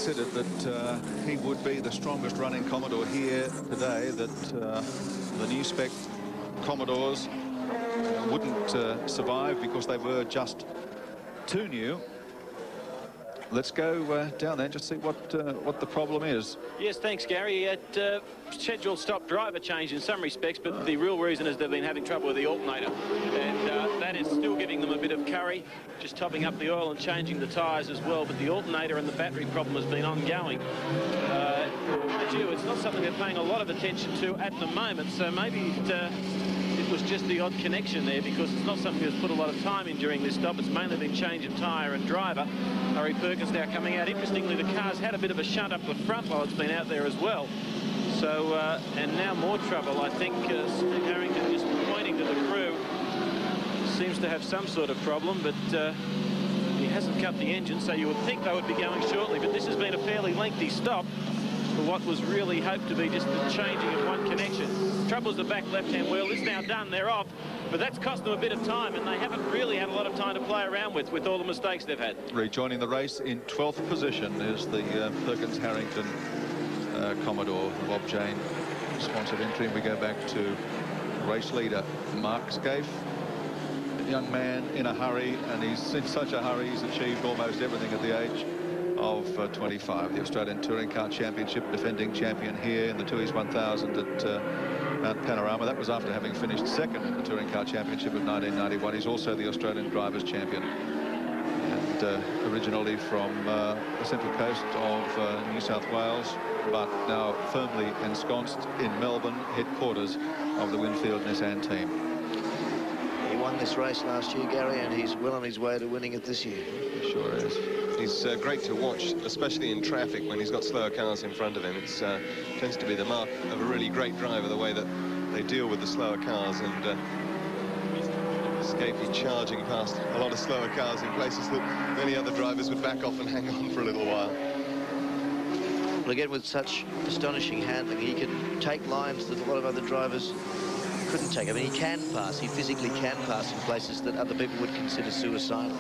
considered that he would be the strongest running Commodore here today, that the new spec Commodores wouldn't survive because they were just too new. Let's go down there and just see what the problem is. Yes, thanks, Gary. Scheduled stop driver change in some respects, but the real reason is they've been having trouble with the alternator, and that is still giving them a bit of curry, just topping up the oil and changing the tyres as well. But the alternator and the battery problem has been ongoing. It's not something they're paying a lot of attention to at the moment, so maybe it was just the odd connection there, because it's not something that's put a lot of time in during this stop. It's mainly been change of tyre and driver. Murray Perkins now coming out. Interestingly, the car's had a bit of a shunt up the front while it's been out there as well. So, and now more trouble. I think Steve Harrington just pointing to the crew. Seems to have some sort of problem, but he hasn't cut the engine, so you would think they would be going shortly. But this has been a fairly lengthy stop for what was really hoped to be just the changing of one connection. Trouble is the back left-hand wheel is now done. They're off, but that's cost them a bit of time, and they haven't really had a lot of time to play around with all the mistakes they've had. Rejoining the race in 12th position is the Perkins-Harrington Commodore, Bob Jane sponsored entry. And we go back to race leader Mark Skaife, a young man in a hurry, and he's in such a hurry he's achieved almost everything at the age of 25. The Australian Touring Car Championship, defending champion here in the Toohey's 1000 at Mount Panorama. That was after having finished second in the Touring Car Championship of 1991. He's also the Australian Drivers' Champion, and originally from the central coast of New South Wales, but now firmly ensconced in Melbourne, headquarters of the Winfield Nissan team. He won this race last year, Gary, and he's well on his way to winning it this year. He sure is. He's great to watch, especially in traffic when he's got slower cars in front of him. It tends to be the mark of a really great driver, the way that they deal with the slower cars. And Skaife charging past a lot of slower cars in places that many other drivers would back off and hang on for a little while. Well, again, with such astonishing handling, he can take lines that a lot of other drivers couldn't take. I mean, he can pass. He physically can pass in places that other people would consider suicidal.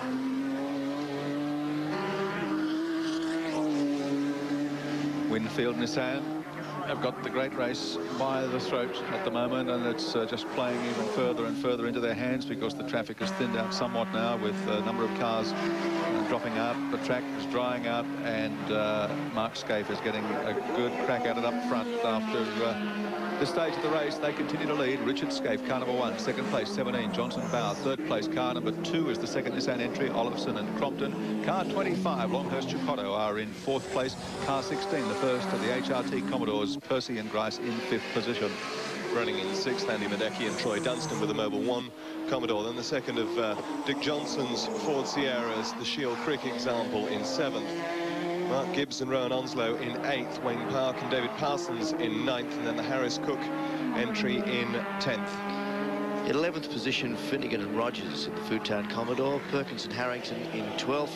Winfield Nissan have got the great race by the throat at the moment, and it's just playing even further and further into their hands because the traffic has thinned out somewhat now, with a number of cars dropping out. The track is drying out, and Mark Skaife is getting a good crack at it up front after this stage of the race. They continue to lead. Richard Skaife, car number 1, second place 17, Johnson Bauer, third place. Car number 2 is the second Nissan entry, Olofsson and Crompton. Car 25, Longhurst Chicotto, are in 4th place. Car 16, the first of the HRT Commodores, Percy and Grice, in 5th position. Running in 6th, Andy Madecki and Troy Dunstan with a Mobil 1 Commodore. Then the second of Dick Johnson's Ford Sierras, the Shield Crick example, in 7th. Mark Gibbs and Rowan Onslow in 8th, Wayne Park and David Parsons in 9th, and then the Harris Cook entry in 10th. In 11th position, Finnegan and Rogers in the Foodtown Commodore, Perkins and Harrington in 12th,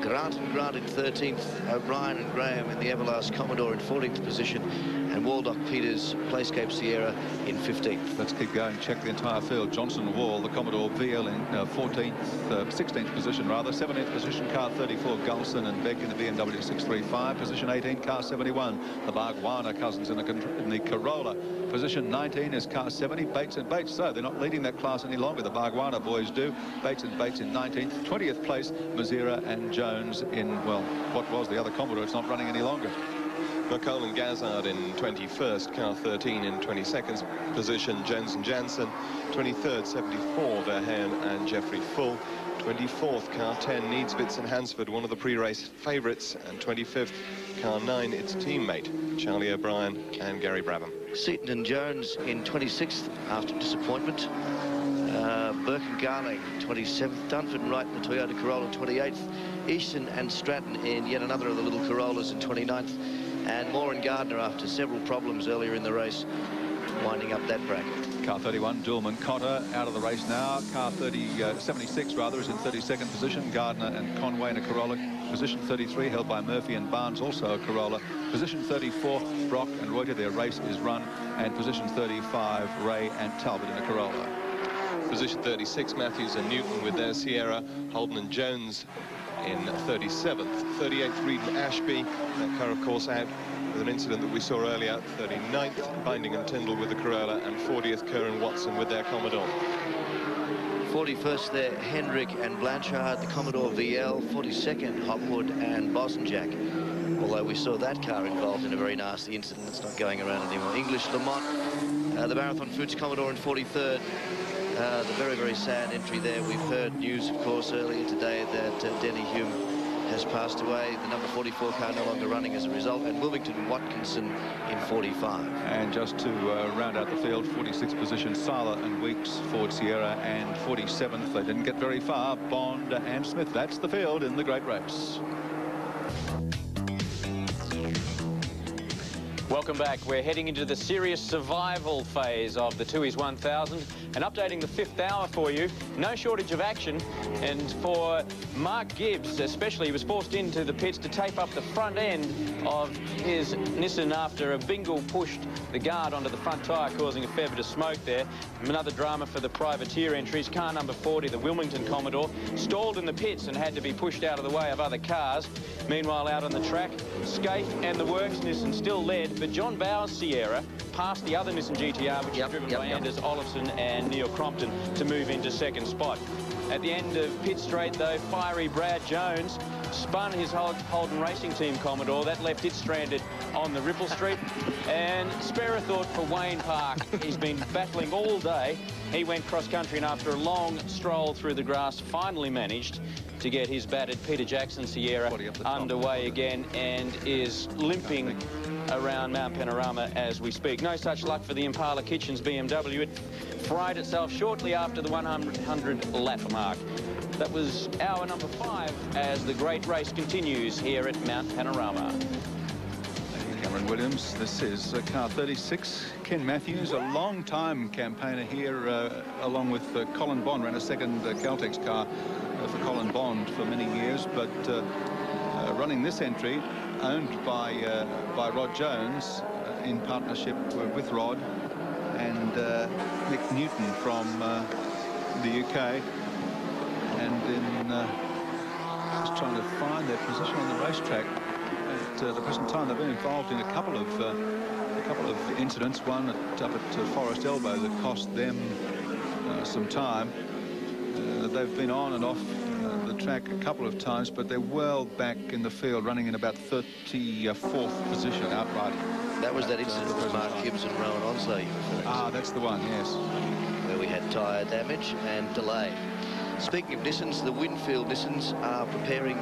Grant and Grant in 13th, O'Brien and Graham in the Everlast Commodore in 14th position, and Waldock Peters, Playscape Sierra, in 15th. Let's keep going, check the entire field. Johnson Wall, the Commodore VL in 16th position rather. 17th position, car 34, Gulson and Beck in the BMW 635. Position 18, car 71, the Bargwana cousins in the Corolla. Position 19 is car 70, Bates and Bates. So they're not leading that class any longer. The Bargwana boys do. Bates and Bates in 19th. 20th place, Mazira and Jones in, well, what was the other Commodore. It's not running any longer. McCall and Gazard in 21st, car 13 in 22nd position, Jones and Jansen. 23rd, 74, Verheyen and Jeffrey Full. 24th, car 10, Needsbits and Hansford, one of the pre-race favourites. And 25th, car 9, its teammate, Charlie O'Brien and Gary Brabham. Seaton and Jones in 26th after disappointment. Burke and Garling 27th, Dunford and Wright in the Toyota Corolla 28th, Easton and Stratton in yet another of the little Corollas in 29th, and Moore and Gardner, after several problems earlier in the race, winding up that bracket. Car 31, Dillman Cotter, out of the race now. Car 76 rather, is in 32nd position. Gardner and Conway in a Corolla. Position 33 held by Murphy and Barnes, also a Corolla. Position 34, Brock and Reuter, their race is run. And position 35, Ray and Talbot in a Corolla. Position 36, Matthews and Newton with their Sierra. Holden and Jones in 37th. 38th, Reed and Ashby. That car, of course, out with an incident that we saw earlier. 39th, Binding and Tyndall with the Corolla, and 40th, Kerr and Watson with their Commodore. 41st there, Hendrick and Blanchard, the Commodore VL. 42nd, Hopwood and Bosenjack. Although we saw that car involved in a very nasty incident that's not going around anymore. English Lamont, the Marathon Foods Commodore in 43rd. The very, very sad entry there. We've heard news, of course, earlier today that Denny Hume has passed away. The number 44 car no longer running as a result, and Wilmington Watkinson in 45. And just to round out the field, 46th position, Sala and Weeks, Ford Sierra, and 47th. They didn't get very far, Bond and Smith. That's the field in the great race. Welcome back. We're heading into the serious survival phase of the Tooheys 1000 and updating the 5th hour for you. No shortage of action, and for Mark Gibbs especially, he was forced into the pits to tape up the front end of his Nissan after a bingle pushed the guard onto the front tyre, causing a fair bit of smoke there. Another drama for the privateer entries. Car number 40, the Wilmington Commodore, stalled in the pits and had to be pushed out of the way of other cars. Meanwhile, out on the track, Skaife and the Works Nissan still led, but John Bowers' Sierra passed the other Nissan GTR, which is driven by Anders Olofsson and Neil Crompton, to move into second spot. At the end of pit straight, though, fiery Brad Jones spun his Holden Racing Team Commodore. That left it stranded on the Ripple Street. And spare a thought for Wayne Park. He's been battling all day. He went cross-country, and after a long stroll through the grass, finally managed to get his battered Peter Jackson Sierra underway again, and is limping around Mount Panorama as we speak. No such luck for the Impala Kitchens BMW. It fried itself shortly after the 100 lap mark. That was hour number 5 as the great race continues here at Mount Panorama. Thank you, Cameron Williams. This is car 36. Ken Matthews, a long-time campaigner here, along with Colin Bond, ran a second Caltex car for Colin Bond for many years, but running this entry, owned by Rod Jones in partnership with Rod and Nick Newton from the UK. And in just trying to find their position on the racetrack at the present time, they've been involved in a couple of incidents. One up at Forest Elbow that cost them some time. They've been on and off the track a couple of times, but they're well back in the field, running in about 34th position outright. That was that incident with Mark Gibbs and Rowan Onslow you referred to. Ah, that's the one, yes. Where we had tyre damage and delay. Speaking of Nissans, the Winfield Nissans are preparing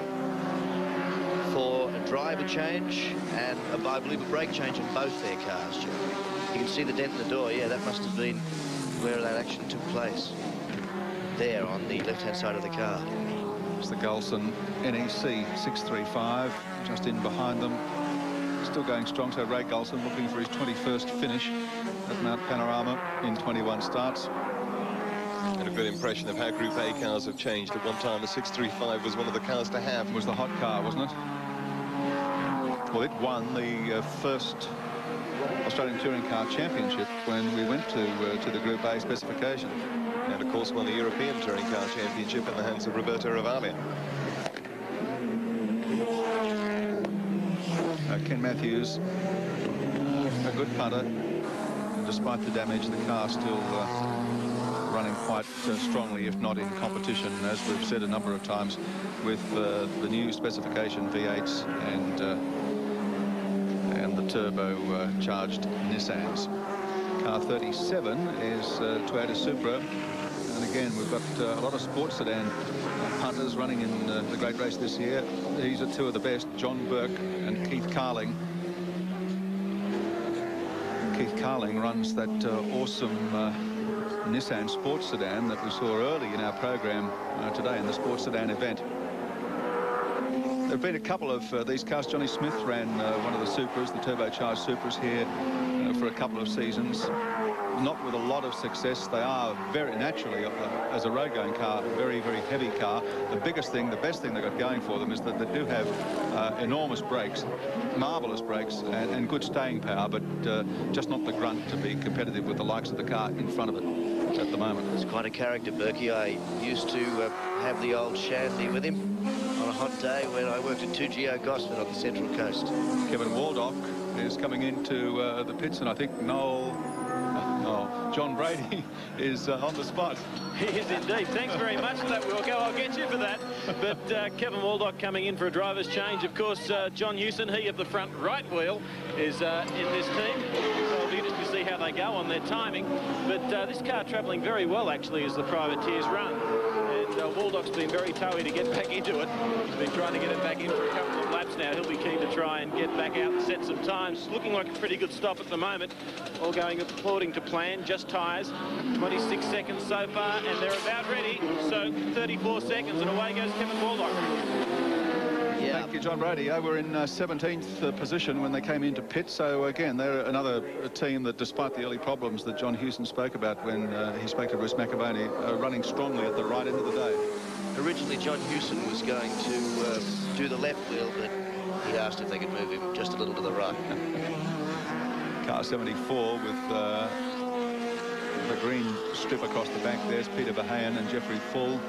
for a driver change and, I believe, a brake change on both their cars, Joe. You can see the dent in the door. Yeah, that must have been where that action took place. There on the left-hand side of the car. It's the Gulson NEC 635, just in behind them. Still going strong, so Ray Gulson looking for his 21st finish at Mount Panorama in 21 starts. And a good impression of how Group A cars have changed. At one time, the 635 was one of the cars to have. It was the hot car, wasn't it? Well, it won the first Australian Touring Car Championship when we went to the Group A specification. And, of course, won the European Touring Car Championship in the hands of Roberto Ravaglia. Ken Matthews, a good punter. Despite the damage, the car still running quite strongly, if not in competition, as we've said a number of times, with the new specification V8s and the turbo-charged Nissans. Car 37 is Toyota Supra, and again we've got a lot of sports sedan punters running in the great race this year. These are two of the best, John Burke and Keith Carling. Keith Carling runs that awesome Nissan sports sedan that we saw early in our program today in the sports sedan event. There have been a couple of these cars. Johnny Smith ran one of the Supras, the turbocharged Supras here for a couple of seasons. Not with a lot of success. They are very naturally, as a road-going car, very, very heavy car. The biggest thing, the best thing they've got going for them is that they do have enormous brakes, marvellous brakes, and good staying power, but just not the grunt to be competitive with the likes of the car in front of it. at the moment. It's quite a character, Berkey. I used to have the old shandy with him on a hot day when I worked at 2GO Gosford on the Central Coast. Kevin Waldock is coming into the pits, and I think John Brady is on the spot. He is indeed. Thanks very much for that, Wilco. I'll get you for that. But Kevin Waldock coming in for a driver's change. Of course, John Hewson, he of the front right wheel, is in this team. So it'll be interesting to see how they go on their timing. But this car travelling very well, actually, as the privateers run. And Waldock's been very towy to get back into it. He's been trying to get it back in for a couple of laps now. He'll be keen to try and get back out and set some times. Looking like a pretty good stop at the moment. All going according to plan. Just tyres. 26 seconds so far, and they're about ready. So 34 seconds, and away goes Kevin Waldock. Yeah. Thank you, John Brady. We're in 17th position when they came into pit. So again, they're another team that, despite the early problems that John Hewson spoke about when he spoke to Bruce McAvaney, are running strongly at the right end of the day. Originally, John Hewson was going to do the left wheel, but he asked if they could move him just a little to the right. Car 74 with the green strip across the back. There's Peter Verheyen and Jeffrey Full.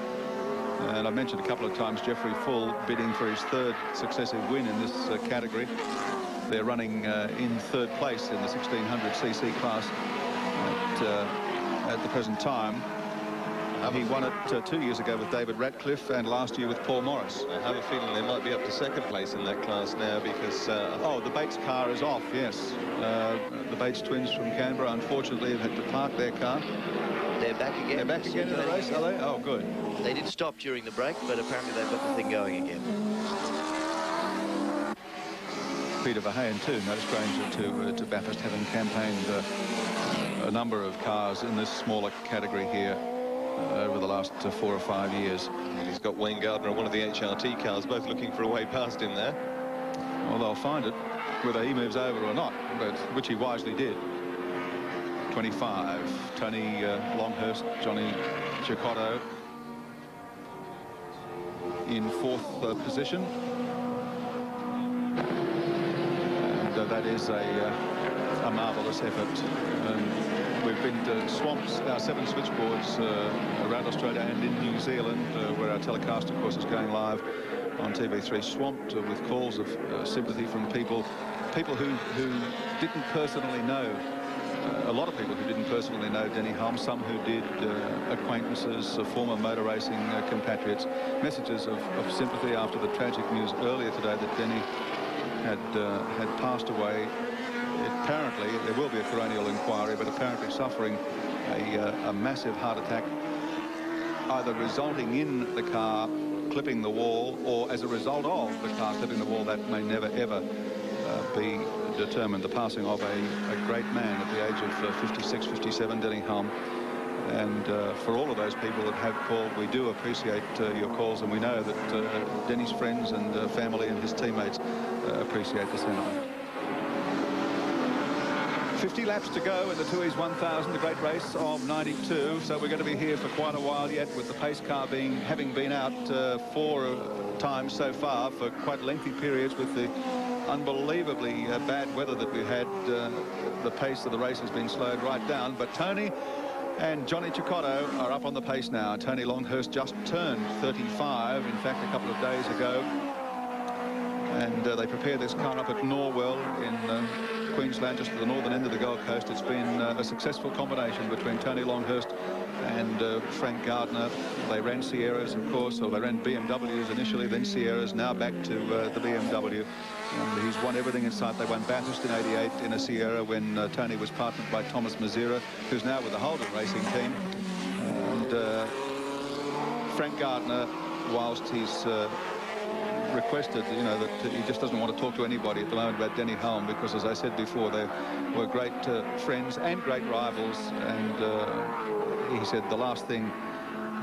And I've mentioned a couple of times Jeffrey Full bidding for his third successive win in this category. They're running in third place in the 1600cc class at the present time. He won it 2 years ago with David Ratcliffe and last year with Paul Morris. I have a feeling they might be up to second place in that class now because... oh, the Bates car is off, yes. The Bates twins from Canberra, unfortunately, have had to park their car. They're back again. They're back again in the race, are they? Oh, good. They did stop during the break, but apparently they've got the thing going again. Peter Verheyen, too, no stranger to Bathurst, having campaigned a number of cars in this smaller category here over the last 4 or 5 years. And he's got Wayne Gardner on one of the HRT cars, both looking for a way past him there. Well, they'll find it, whether he moves over or not, but which he wisely did. 25, Tony Longhurst, Johnny Cicotto in 4th position. And that is a marvellous effort. We've been to swamps, our 7 switchboards around Australia and in New Zealand, where our telecast, of course, is going live on TV3, swamped with calls of sympathy from people who didn't personally know. A lot of people who didn't personally know Denny Hulme, some who did, acquaintances, former motor racing compatriots. Messages of sympathy after the tragic news earlier today that Denny had passed away. Apparently, there will be a coronial inquiry, but apparently suffering a massive heart attack, either resulting in the car clipping the wall or as a result of the car clipping the wall. That may never, ever be determined. The passing of a great man at the age of 56, 57, Denny Hulme. And for all of those people that have called, we do appreciate your calls, and we know that Denny's friends and family and his teammates appreciate the sentiment. 50 laps to go in the Toohey's 1000, the great race of 92. So we're going to be here for quite a while yet, with the pace car having been out 4 times so far for quite lengthy periods. With the unbelievably bad weather that we had, the pace of the race has been slowed right down. But Tony and Johnny Cicotto are up on the pace now. Tony Longhurst just turned 35, in fact, a couple of days ago. And they prepared this car up at Norwell in Queensland, just at the northern end of the Gold Coast. It's been a successful combination between Tony Longhurst and Frank Gardner. They ran Sierras, of course, or they ran BMWs initially, then Sierras, now back to the BMW. And he's won everything in sight. They won Bathurst in '88 in a Sierra when Tony was partnered by Thomas Mazira, who's now with the Holden racing team. And Frank Gardner, whilst he's requested, you know, that he just doesn't want to talk to anybody at the moment about Denny Hulme, because, as I said before, they were great friends and great rivals. And he said the last thing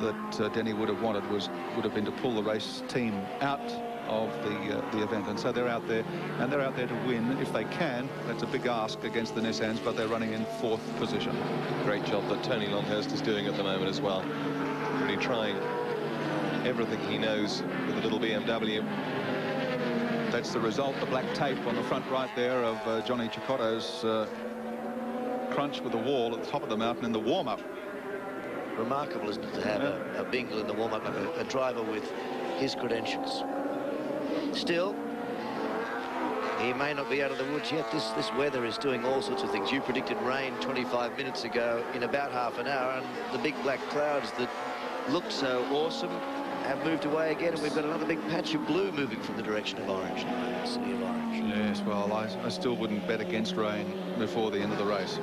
that Denny would have wanted would have been to pull the race team out of the event. And so they're out there, and they're out there to win if they can. That's a big ask against the Nissans, but they're running in 4th position. Great job that Tony Longhurst is doing at the moment as well. Really trying everything he knows with a little BMW. That's the result, the black tape on the front right there of Johnny Cicotto's crunch with the wall at the top of the mountain in the warm-up. remarkable, isn't it, to have a bingle in the warm-up, like a driver with his credentials. Still, he may not be out of the woods yet. This weather is doing all sorts of things. You predicted rain 25 minutes ago in about half an hour, and the big black clouds that looked so awesome have moved away again, and we've got another big patch of blue moving from the direction of Orange, the city of Orange. Yes, well, I still wouldn't bet against rain before the end of the race,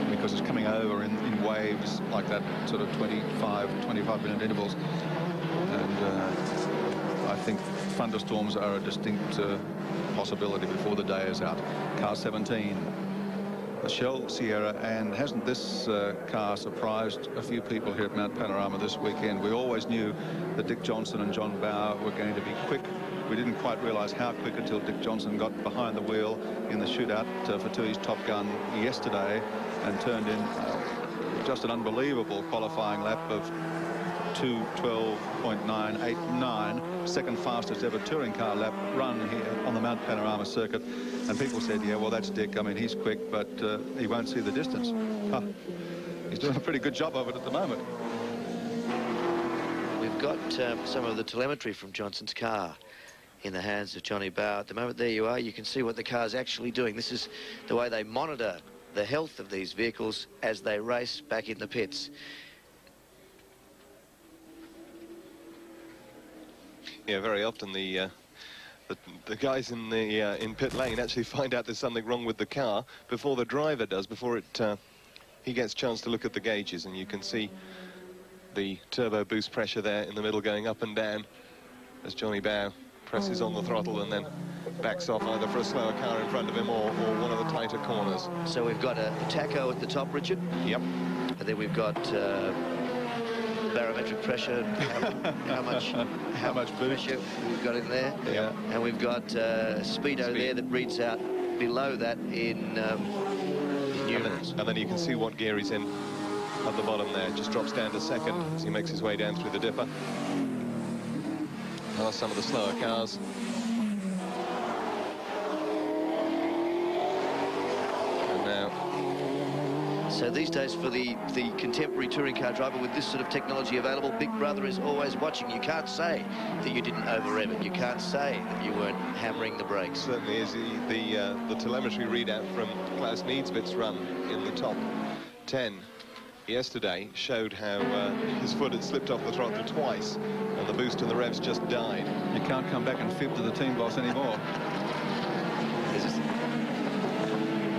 because it's coming over in waves like that, sort of 25-minute intervals, and I think thunderstorms are a distinct possibility before the day is out. Car 17, the Shell Sierra, and hasn't this car surprised a few people here at Mount Panorama this weekend? We always knew that Dick Johnson and John Bower were going to be quick. We didn't quite realise how quick until Dick Johnson got behind the wheel in the shootout for Toohey's Top Gun yesterday and turned in just an unbelievable qualifying lap of 2:12.989, second fastest ever touring car lap run here on the Mount Panorama circuit. And people said, yeah, well, that's Dick. I mean, he's quick, but he won't see the distance. He's doing a pretty good job of it at the moment. We've got some of the telemetry from Johnson's car in the hands of Johnny Bower. At the moment, there you are. You can see what the car's actually doing. This is the way they monitor the health of these vehicles as they race back in the pits. Yeah, very often the guys in the in pit lane actually find out there's something wrong with the car before the driver does, before he gets a chance to look at the gauges, and you can see the turbo boost pressure there in the middle going up and down as Johnny Bower presses on the throttle and then backs off either for a slower car in front of him or one of the tighter corners. So we've got a tacho at the top, Richard. Yep. And then we've got barometric pressure, how much pressure we've got in there. Yeah. And we've got speedo there that reads out below that in newtons. And then you can see what gear he's in at the bottom there. Just drops down to second as he makes his way down through the dipper. Past some of the slower cars. And now, so these days, for the contemporary touring car driver with this sort of technology available, Big Brother is always watching. You can't say that you didn't over-rev it. You can't say that you weren't hammering the brakes. certainly is the telemetry readout from Klaus Needsmith's run in the top 10 yesterday showed how his foot had slipped off the throttle twice and the boost and the revs just died. You can't come back and fib to the team boss anymore.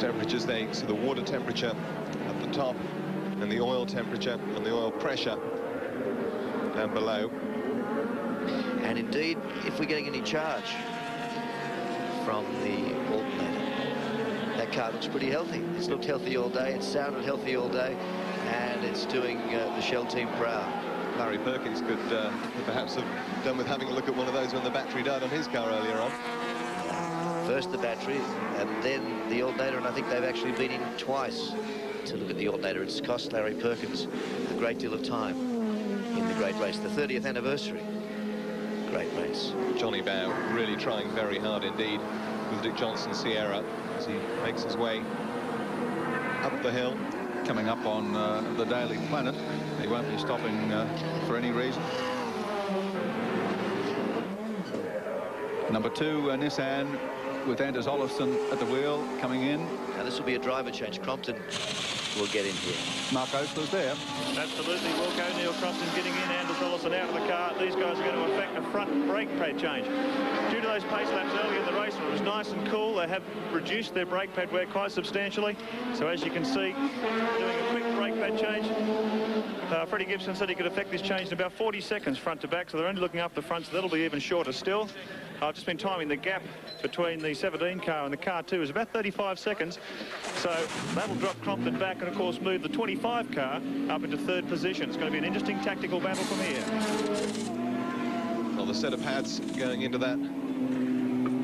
Temperatures there, so the water temperature at the top and the oil temperature and the oil pressure down below. And indeed, if we're getting any charge from the alternator, that car looks pretty healthy. It's looked healthy all day, it's sounded healthy all day, and it's doing the Shell team proud. Larry Perkins could perhaps have done with having a look at one of those when the battery died on his car earlier on. First the battery, and then the alternator, and I think they've actually been in twice to look at the alternator. It's cost Larry Perkins a great deal of time in the great race, the 30th anniversary. Great race. Johnny Bower really trying very hard indeed with Dick Johnson's Sierra as he makes his way up the hill. Coming up on the Daily Planet, he won't be stopping for any reason. Number 2, Nissan, with Anders Olofsson at the wheel, coming in. Now this will be a driver change. Crompton will get in here. Mark Oastler's there. Absolutely. Wilco, Neil Crompton getting in, Anders Olofsson out of the car. These guys are going to effect a front brake pad change. Due to those pace laps early in the race, when it was nice and cool, they have reduced their brake pad wear quite substantially. So as you can see, doing a quick brake pad change. Freddie Gibson said he could effect this change in about 40 seconds front to back, so they're only looking up the front, so that'll be even shorter still. I've just been timing the gap between the 17 car and the car 2 is about 35 seconds. So that'll drop Crompton back and, of course, move the 25 car up into 3rd position. It's going to be an interesting tactical battle from here. Well, the set of pads going into that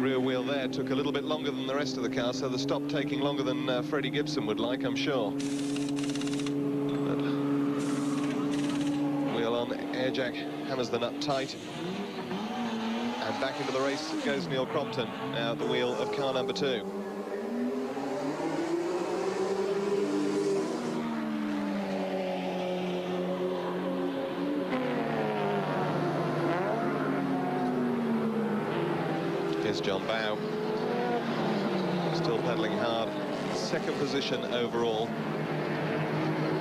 rear wheel there took a little bit longer than the rest of the car, so the stop taking longer than Freddie Gibson would like, I'm sure. But wheel on, air jack hammers the nut tight. And back into the race goes Neil Crompton, now at the wheel of car number 2. Here's John Bow. Still pedalling hard. Second position overall.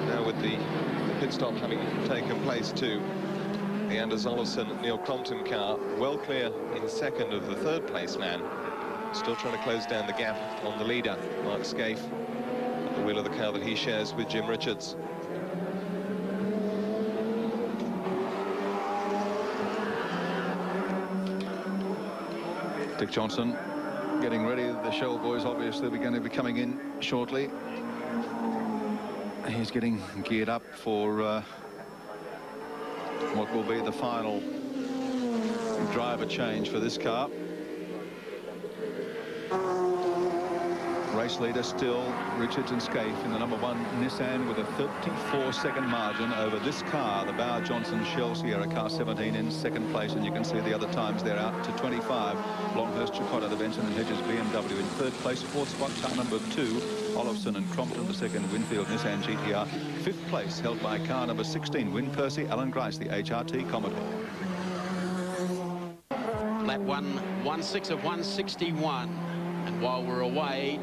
Now with the pit stop having taken place too. The Anders Olofsson, Neil Crompton car well clear in second of the third place man. Still trying to close down the gap on the leader, Mark Skaife, at the wheel of the car that he shares with Jim Richards. Dick Johnson getting ready. The Shell boys obviously are going to be coming in shortly. He's getting geared up for what will be the final driver change for this car. Race leader still Richards and Skaife in the number 1 Nissan with a 34-second margin over this car, the Bow Johnson Shell Sierra car 17 in second place, and you can see the other times they're out to 25. Longhurst, Chicotto, the Benson and Hedges BMW in third place. Fourth spot, car number 2, Olofsson and Crompton. The second, Winfield Nissan GTR. Fifth place held by car number 16, Win Percy, Alan Grice, the HRT Commodore. Lap 1:16 of 161, and while we're away,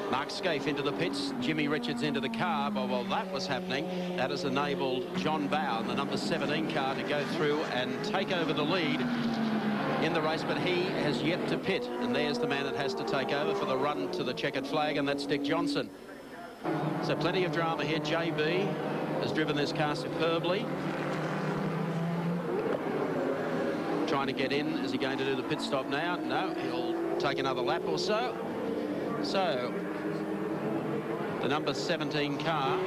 Mark Skaife into the pits, Jimmy Richards into the car. But while that was happening, that has enabled John Bow, the number 17 car, to go through and take over the lead in the race, but he has yet to pit, and there's the man that has to take over for the run to the checkered flag, and that's Dick Johnson. So plenty of drama here. JB has driven this car superbly. Trying to get in. Is he going to do the pit stop now? No, he'll take another lap or so. So the number 17 car,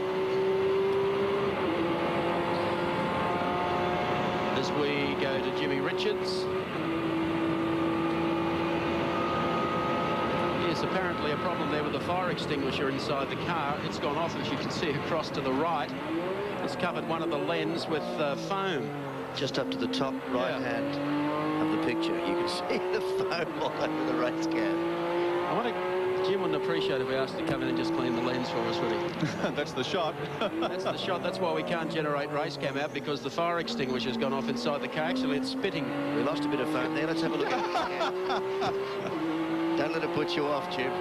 as we go to Jimmy Richards. Yes, apparently a problem there with the fire extinguisher inside the car. It's gone off, as you can see, across to the right. It's covered one of the lens with foam. Just up to the top right hand of the picture, you can see the foam all over the race cam. I wonder, Jim wouldn't appreciate if we asked to come in and just clean the lens for us, would he? That's the shot. That's the shot. That's why we can't generate race cam out, because the fire extinguisher's gone off inside the car. Actually, it's spitting. We lost a bit of foam there. Let's have a look at it. Don't let it put you off, Jim.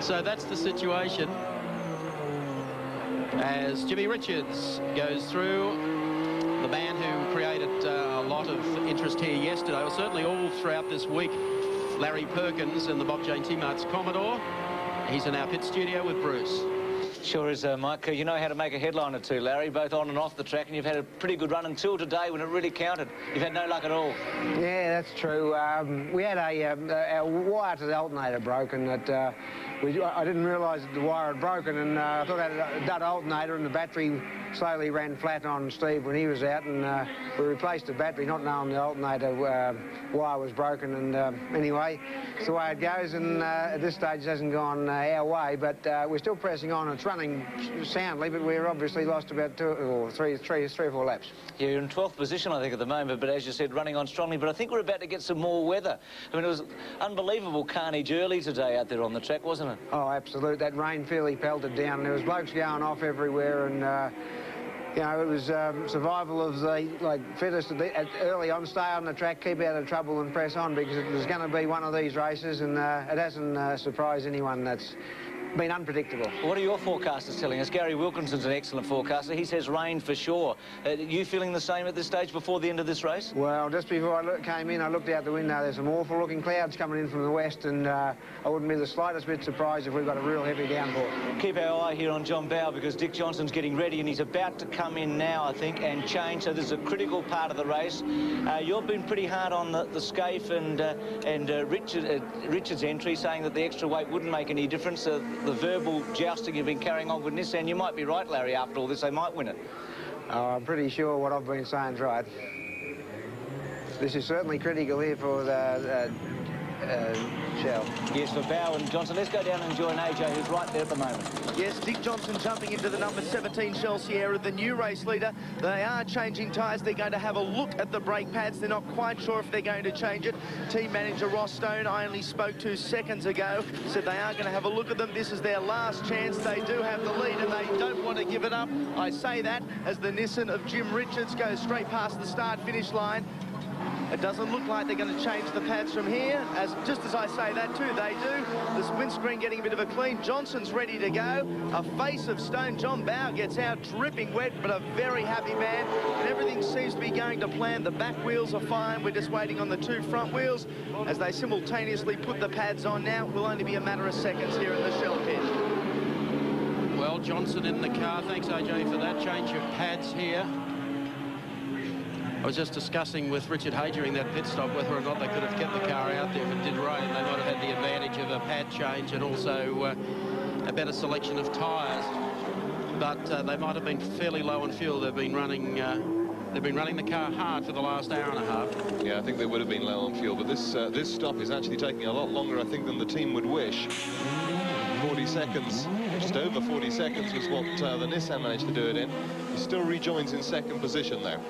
So that's the situation as Jimmy Richards goes through. The man who created a lot of interest here yesterday, or certainly all throughout this week, Larry Perkins and the Bob Jane T-Mart's Commodore. He's in our pit studio with Bruce. Sure is, Mike. You know how to make a headline or two, Larry, both on and off the track, and you've had a pretty good run until today when it really counted. You've had no luck at all. Yeah, that's true. We had a wire to the alternator broken that I didn't realise that the wire had broken, and I thought I had a dud alternator, and the battery slowly ran flat on Steve when he was out, and we replaced the battery, not knowing the alternator wire was broken. And anyway, it's the way it goes, and at this stage it hasn't gone our way, but we're still pressing on. It's running soundly, but we're obviously lost about three or four laps. Yeah, you're in 12th position, I think, at the moment, but as you said, running on strongly. But I think we're about to get some more weather. I mean, it was unbelievable carnage early today out there on the track, wasn't it? Oh, absolute. That rain fairly pelted down. There was blokes going off everywhere, and you know, it was survival of the fittest early on. Stay on the track, keep out of trouble, and press on, because it was going to be one of these races, and it hasn't surprised anyone. That's been unpredictable. What are your forecasters telling us? Gary Wilkinson's an excellent forecaster. He says rain for sure. Are you feeling the same at this stage before the end of this race? Well, just before I came in, I looked out the window. There's some awful looking clouds coming in from the west, and I wouldn't be the slightest bit surprised if we've got a real heavy downpour. Keep our eye here on John Bow, because Dick Johnson's getting ready, and he's about to come in now, I think, and change. So this is a critical part of the race. You've been pretty hard on the Skaife and Richards entry, saying that the extra weight wouldn't make any difference. The verbal jousting you've been carrying on with Nissan, you might be right, Larry. After all this, they might win it. Oh, I'm pretty sure what I've been saying's right. This is certainly critical here for the Shell. Yes, for Bow and Johnson. Let's go down and join AJ, who's right there at the moment. Yes, Dick Johnson jumping into the number 17 Shell Sierra, the new race leader. They are changing tyres. They're going to have a look at the brake pads. They're not quite sure if they're going to change it. Team manager Ross Stone, I only spoke to seconds ago, said they are going to have a look at them. This is their last chance. They do have the lead, and they don't want to give it up. I say that as the Nissan of Jim Richards goes straight past the start-finish line. It doesn't look like they're going to change the pads from here. Just as I say that too, they do. This windscreen getting a bit of a clean. Johnson's ready to go. A face of stone. John Bowe gets out dripping wet, but a very happy man. And everything seems to be going to plan. The back wheels are fine. We're just waiting on the 2 front wheels as they simultaneously put the pads on now. It will only be a matter of seconds here in the shell pit. Well, Johnson in the car. Thanks, AJ, for that change of pads here. I was just discussing with Richard Hay during that pit stop whether or not they could have kept the car out there. If it did rain, they might have had the advantage of a pad change and also a better selection of tyres. But they might have been fairly low on fuel. They've been running the car hard for the last hour and a half. Yeah, I think they would have been low on fuel, but this stop is actually taking a lot longer, I think, than the team would wish. 40 seconds, just over 40 seconds was what the Nissan managed to do it in. He still rejoins in second position there.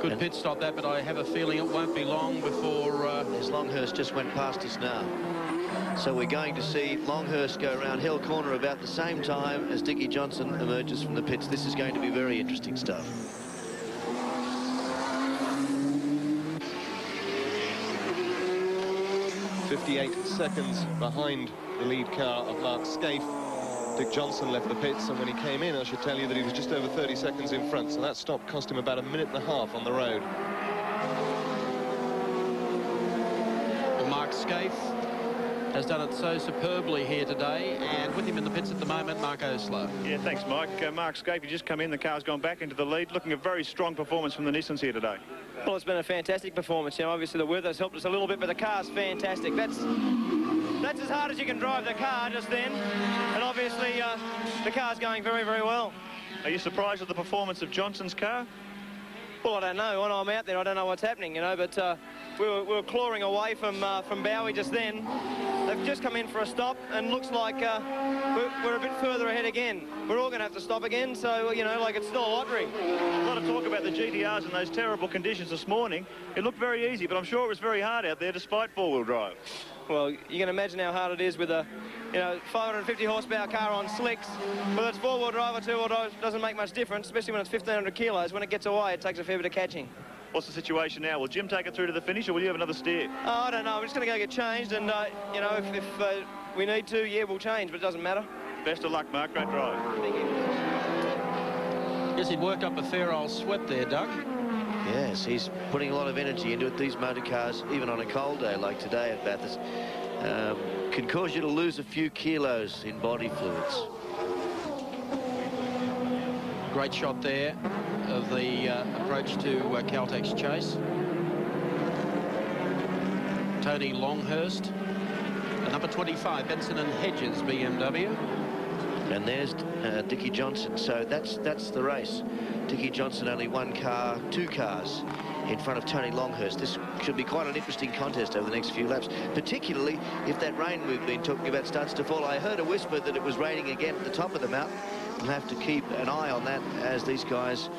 Good pit stop that, but I have a feeling it won't be long before... As Longhurst just went past us now. So we're going to see Longhurst go around Hill Corner about the same time as Dickie Johnson emerges from the pits. This is going to be very interesting stuff. .58 seconds behind the lead car of Mark Skaife. Dick Johnson left the pits, and when he came in, I should tell you that he was just over 30 seconds in front, so that stop cost him about a minute and a half on the road. Well, Mark Skaife has done it so superbly here today, and with him in the pits at the moment, Mark Oslo. Yeah, thanks, Mike. Mark Skaife, you just come in, the car's gone back into the lead, looking a very strong performance from the Nissans here today. Well, it's been a fantastic performance. You know, obviously the weather's helped us a little bit, but the car's fantastic. That's as hard as you can drive the car just then, and obviously the car's going very, very well. Are you surprised with the performance of Johnson's car? Well, I don't know. When I'm out there, I don't know what's happening, you know, but we were clawing away from Bowie just then. They've just come in for a stop, and looks like we're a bit further ahead again. We're all going to have to stop again, so, you know, like it's still a lottery. A lot of talk about the GTRs and those terrible conditions this morning. It looked very easy, but I'm sure it was very hard out there despite four-wheel drive. Well, you can imagine how hard it is with a, 550 horsepower car on slicks. Whether it's four-wheel drive or two-wheel drive doesn't make much difference, especially when it's 1,500 kilos. When it gets away, it takes a fair bit of catching. What's the situation now? Will Jim take it through to the finish, or will you have another steer? Oh, I don't know. We're just going to go get changed, and, if we need to, yeah, we'll change, but it doesn't matter. Best of luck, Mark. Great drive. Thank you. Yes, he'd worked up a fair old sweat there, Doug. Yes, he's putting a lot of energy into it. These motor cars, even on a cold day like today at Bathurst, can cause you to lose a few kilos in body fluids. Great shot there of the approach to Caltech's chase. Tony Longhurst, number 25, Benson and Hedges BMW. And there's Dickie Johnson. So that's the race. Dickie Johnson only two cars in front of Tony Longhurst. This should be quite an interesting contest over the next few laps, particularly if that rain we've been talking about starts to fall. I heard a whisper that it was raining again at the top of the mountain. We'll have to keep an eye on that as these guys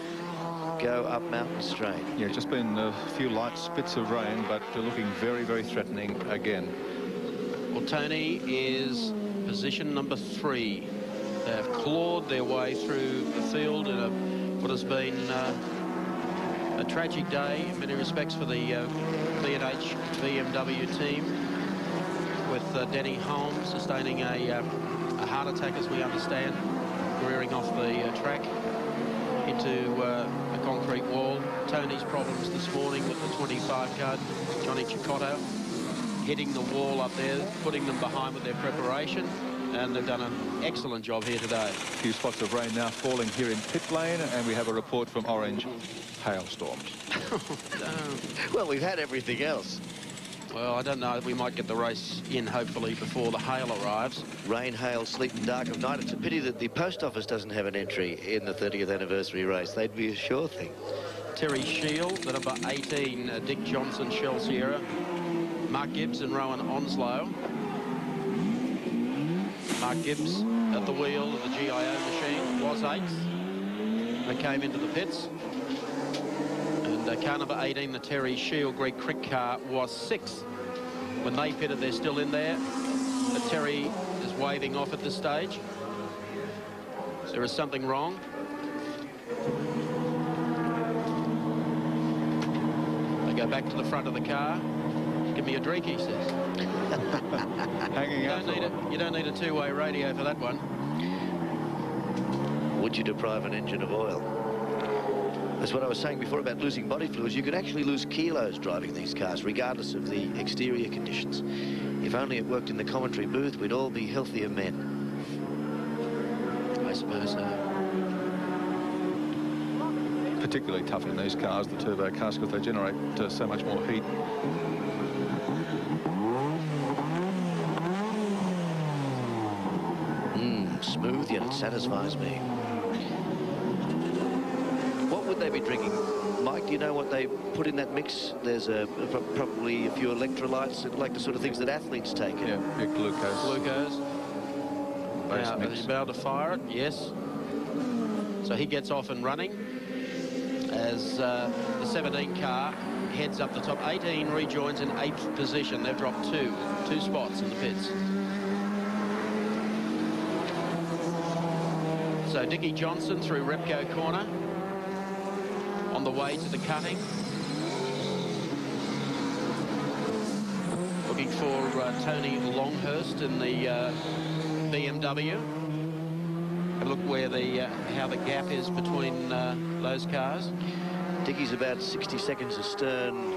go up Mountain Straight. Yeah, just been a few light spits of rain, but they're looking very, very threatening again. Well, Tony is position number 3. They have clawed their way through the field in what has been a tragic day in many respects for the B&H BMW team, with Denny Holmes sustaining a heart attack, as we understand, rearing off the track into a concrete wall. Tony's problems this morning with the 25 car, Johnny Cicotto, hitting the wall up there, putting them behind with their preparation, and they've done an excellent job here today. A few spots of rain now falling here in pit lane, and we have a report from Orange: hailstorms. Well, we've had everything else. Well, I don't know. We might get the race in, hopefully, before the hail arrives. Rain, hail, sleet and dark of night. It's a pity that the post office doesn't have an entry in the 30th anniversary race. They'd be a sure thing. Terry Shield, the number 18, Dick Johnson, Shell Sierra, Mark Gibbs and Rowan Onslow. Mark Gibbs at the wheel of the GIO machine was 8th. They came into the pits. And car number 18, the Terry Shield Greek Crick car, was 6th. When they pitted, they're still in there. But Terry is waving off at this stage. There is something wrong. They Go back to the front of the car. Give me a drink, he says. Hanging out. You don't need a two-way radio for that one. Would you deprive an engine of oil? That's what I was saying before about losing body fluids. You could actually lose kilos driving these cars, regardless of the exterior conditions. If only it worked in the commentary booth, we'd all be healthier men. I suppose so. Particularly tough in these cars, the turbo cars, because they generate so much more heat. Smooth, yet it satisfies me. What would they be drinking? Mike, do you know what they put in that mix? There's probably a few electrolytes, like the sort of things that athletes take. Yeah, glucose. Glucose. Now, is he able to fire it? Yes. So he gets off and running as the 17 car heads up the top. 18 rejoins in 8th position. They've dropped two spots in the pits. So Dickie Johnson through Repco corner on the way to the cutting. Looking for Tony Longhurst in the BMW. Have a look where how the gap is between those cars. Dickie's about 60 seconds astern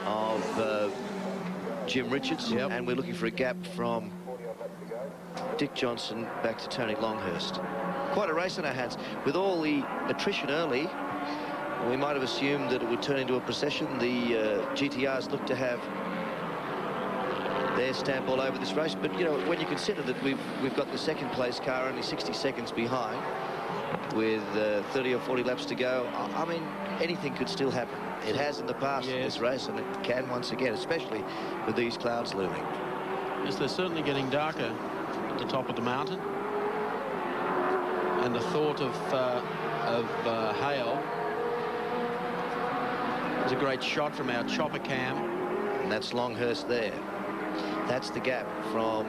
of Jim Richards, and we're looking for a gap from Dick Johnson back to Tony Longhurst. Quite a race on our hands. With all the attrition early, we might have assumed that it would turn into a procession. The GTRs look to have their stamp all over this race, but you know, when you consider that we've got the second place car only 60 seconds behind with 30 or 40 laps to go, I mean, anything could still happen. It has in the past in this race, and it can once again, especially with these clouds looming. Yes, they're certainly getting darker at the top of the mountain, and the thought of hail is a great shot from our chopper cam. And that's Longhurst there. That's the gap from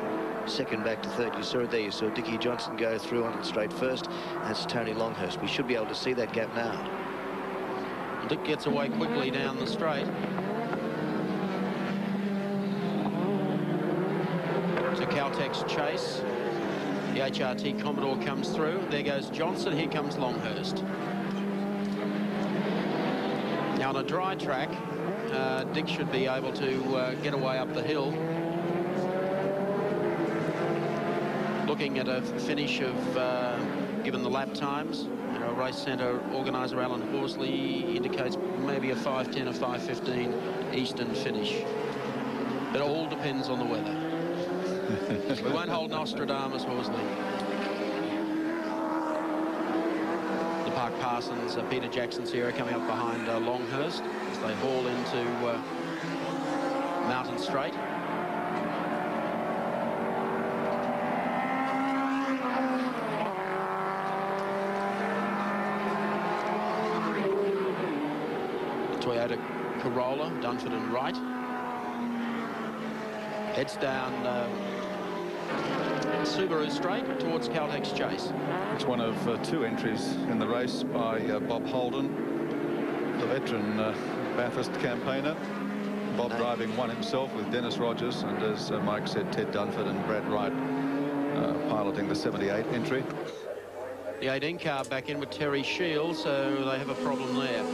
second back to third. You saw it there. You saw Dickie Johnson go through on it straight first. That's Tony Longhurst. We should be able to see that gap now. Dick gets away quickly down the straight. To Caltech's chase. The HRT Commodore comes through. There goes Johnson. Here comes Longhurst. Now on a dry track, Dick should be able to get away up the hill. Looking at a finish of, given the lap times, race centre organiser Alan Horsley indicates maybe a 5:10 or 5:15 Eastern finish. It all depends on the weather. We won't hold Nostradamus, Horsley. The Park Parsons, Peter Jackson Sierra coming up behind Longhurst as they haul into Mountain Straight. Toyota Corolla, Dunford and Wright. Heads down Subaru Straight towards Caltech's chase. It's one of two entries in the race by Bob Holden, the veteran Bathurst campaigner. Bob driving one himself with Dennis Rogers, and as Mike said, Ted Dunford and Brad Wright piloting the 78 entry. The 18 car back in with Terry Shields, so they have a problem there.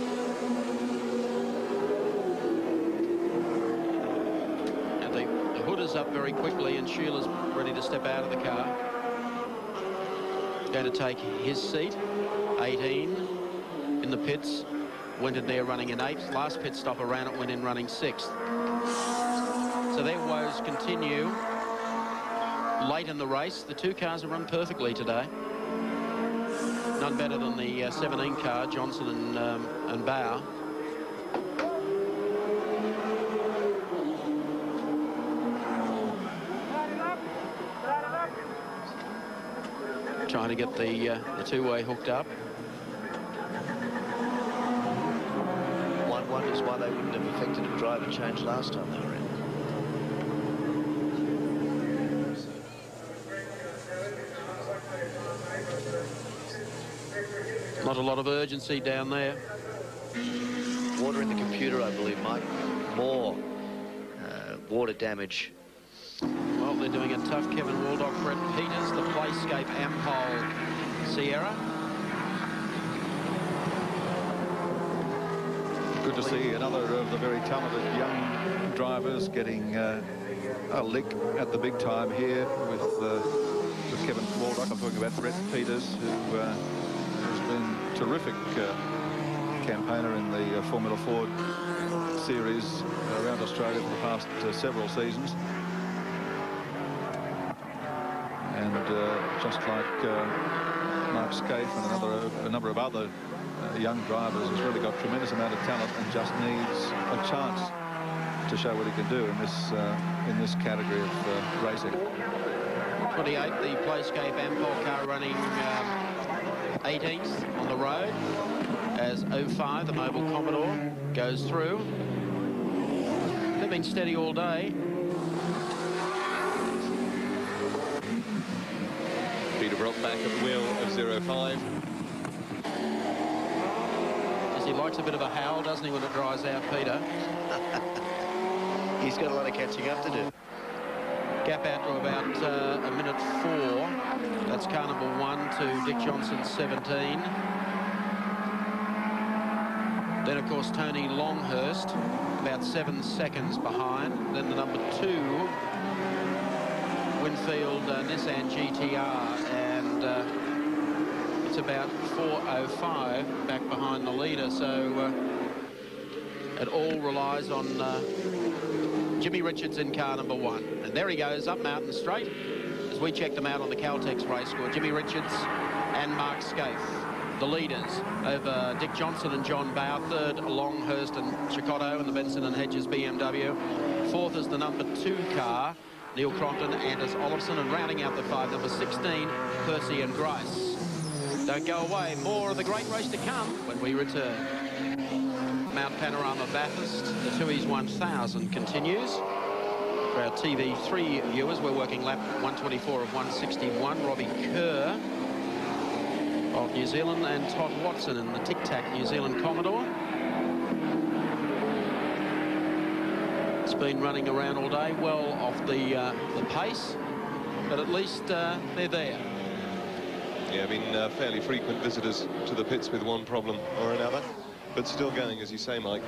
Up very quickly, and Sheila's ready to step out of the car. Going to take his seat. 18 in the pits, went in there running in 8th. Last pit stop around it, went in running 6th. So their woes continue late in the race. The two cars have run perfectly today. None better than the 17 car, Johnson and Bauer. Trying to get the two-way hooked up. One wonders why they wouldn't have effected a driver change last time they were in. Not a lot of urgency down there. water in the computer, I believe, Mike. More water damage. Well, they're doing it tough. Kevin Waldock, Brett Peters, the Playscape, Ampol, Sierra. Good to see another of the very talented young drivers getting a lick at the big time here with Kevin Waldock. I'm talking about Brett Peters, who has been terrific campaigner in the Formula Ford series around Australia for the past several seasons. And just like Mark Skaife and a number of other young drivers, has really got tremendous amount of talent and just needs a chance to show what he can do in this category of racing. 28, the Playscape Ampol car running 18th on the road as 05, the Mobile Commodore, goes through. They've been steady all day. Peter Brock back at the wheel of 05. He likes a bit of a howl, doesn't he, when it dries out, Peter? He's got a lot of catching up to do. Gap out to about a minute 4. That's car number 1 to Dick Johnson, 17. Then, of course, Tony Longhurst, about 7 seconds behind. Then the number 2, Winfield Nissan GTR, and it's about 4:05 back behind the leader. So it all relies on Jimmy Richards in car number 1. And there he goes up Mountain Straight as we check them out on the Caltex race score. Jimmy Richards and Mark Skaife, the leaders, over Dick Johnson and John Bowe. Third, Longhurst and Chicotto and the Benson and Hedges BMW. Fourth is the number 2 car, Neil Crompton, Anders Olofsson, and rounding out the 5, number 16, Percy and Grice. Don't go away. More of the great race to come when we return. Mount Panorama Bathurst, the Tooheys 1000 continues. For our TV3 viewers, we're working lap 124 of 161. Robbie Kerr of New Zealand and Todd Watson in the Tic Tac New Zealand Commodore. It's been running around all day, well off the pace, but at least they're there. Yeah, I mean, fairly frequent visitors to the pits with one problem or another, but still going, as you say, Mike,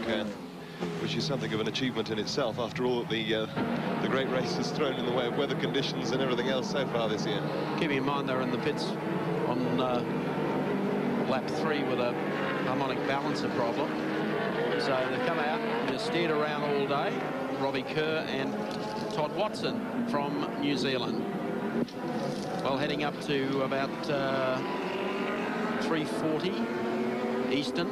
which is something of an achievement in itself after all the great races thrown in the way of weather conditions and everything else so far this year. Keeping in mind they're in the pits on lap 3 with a harmonic balancer problem. So they've come out and just steered around all day. Robbie Kerr and Todd Watson from New Zealand. Well, heading up to about 3:40 Eastern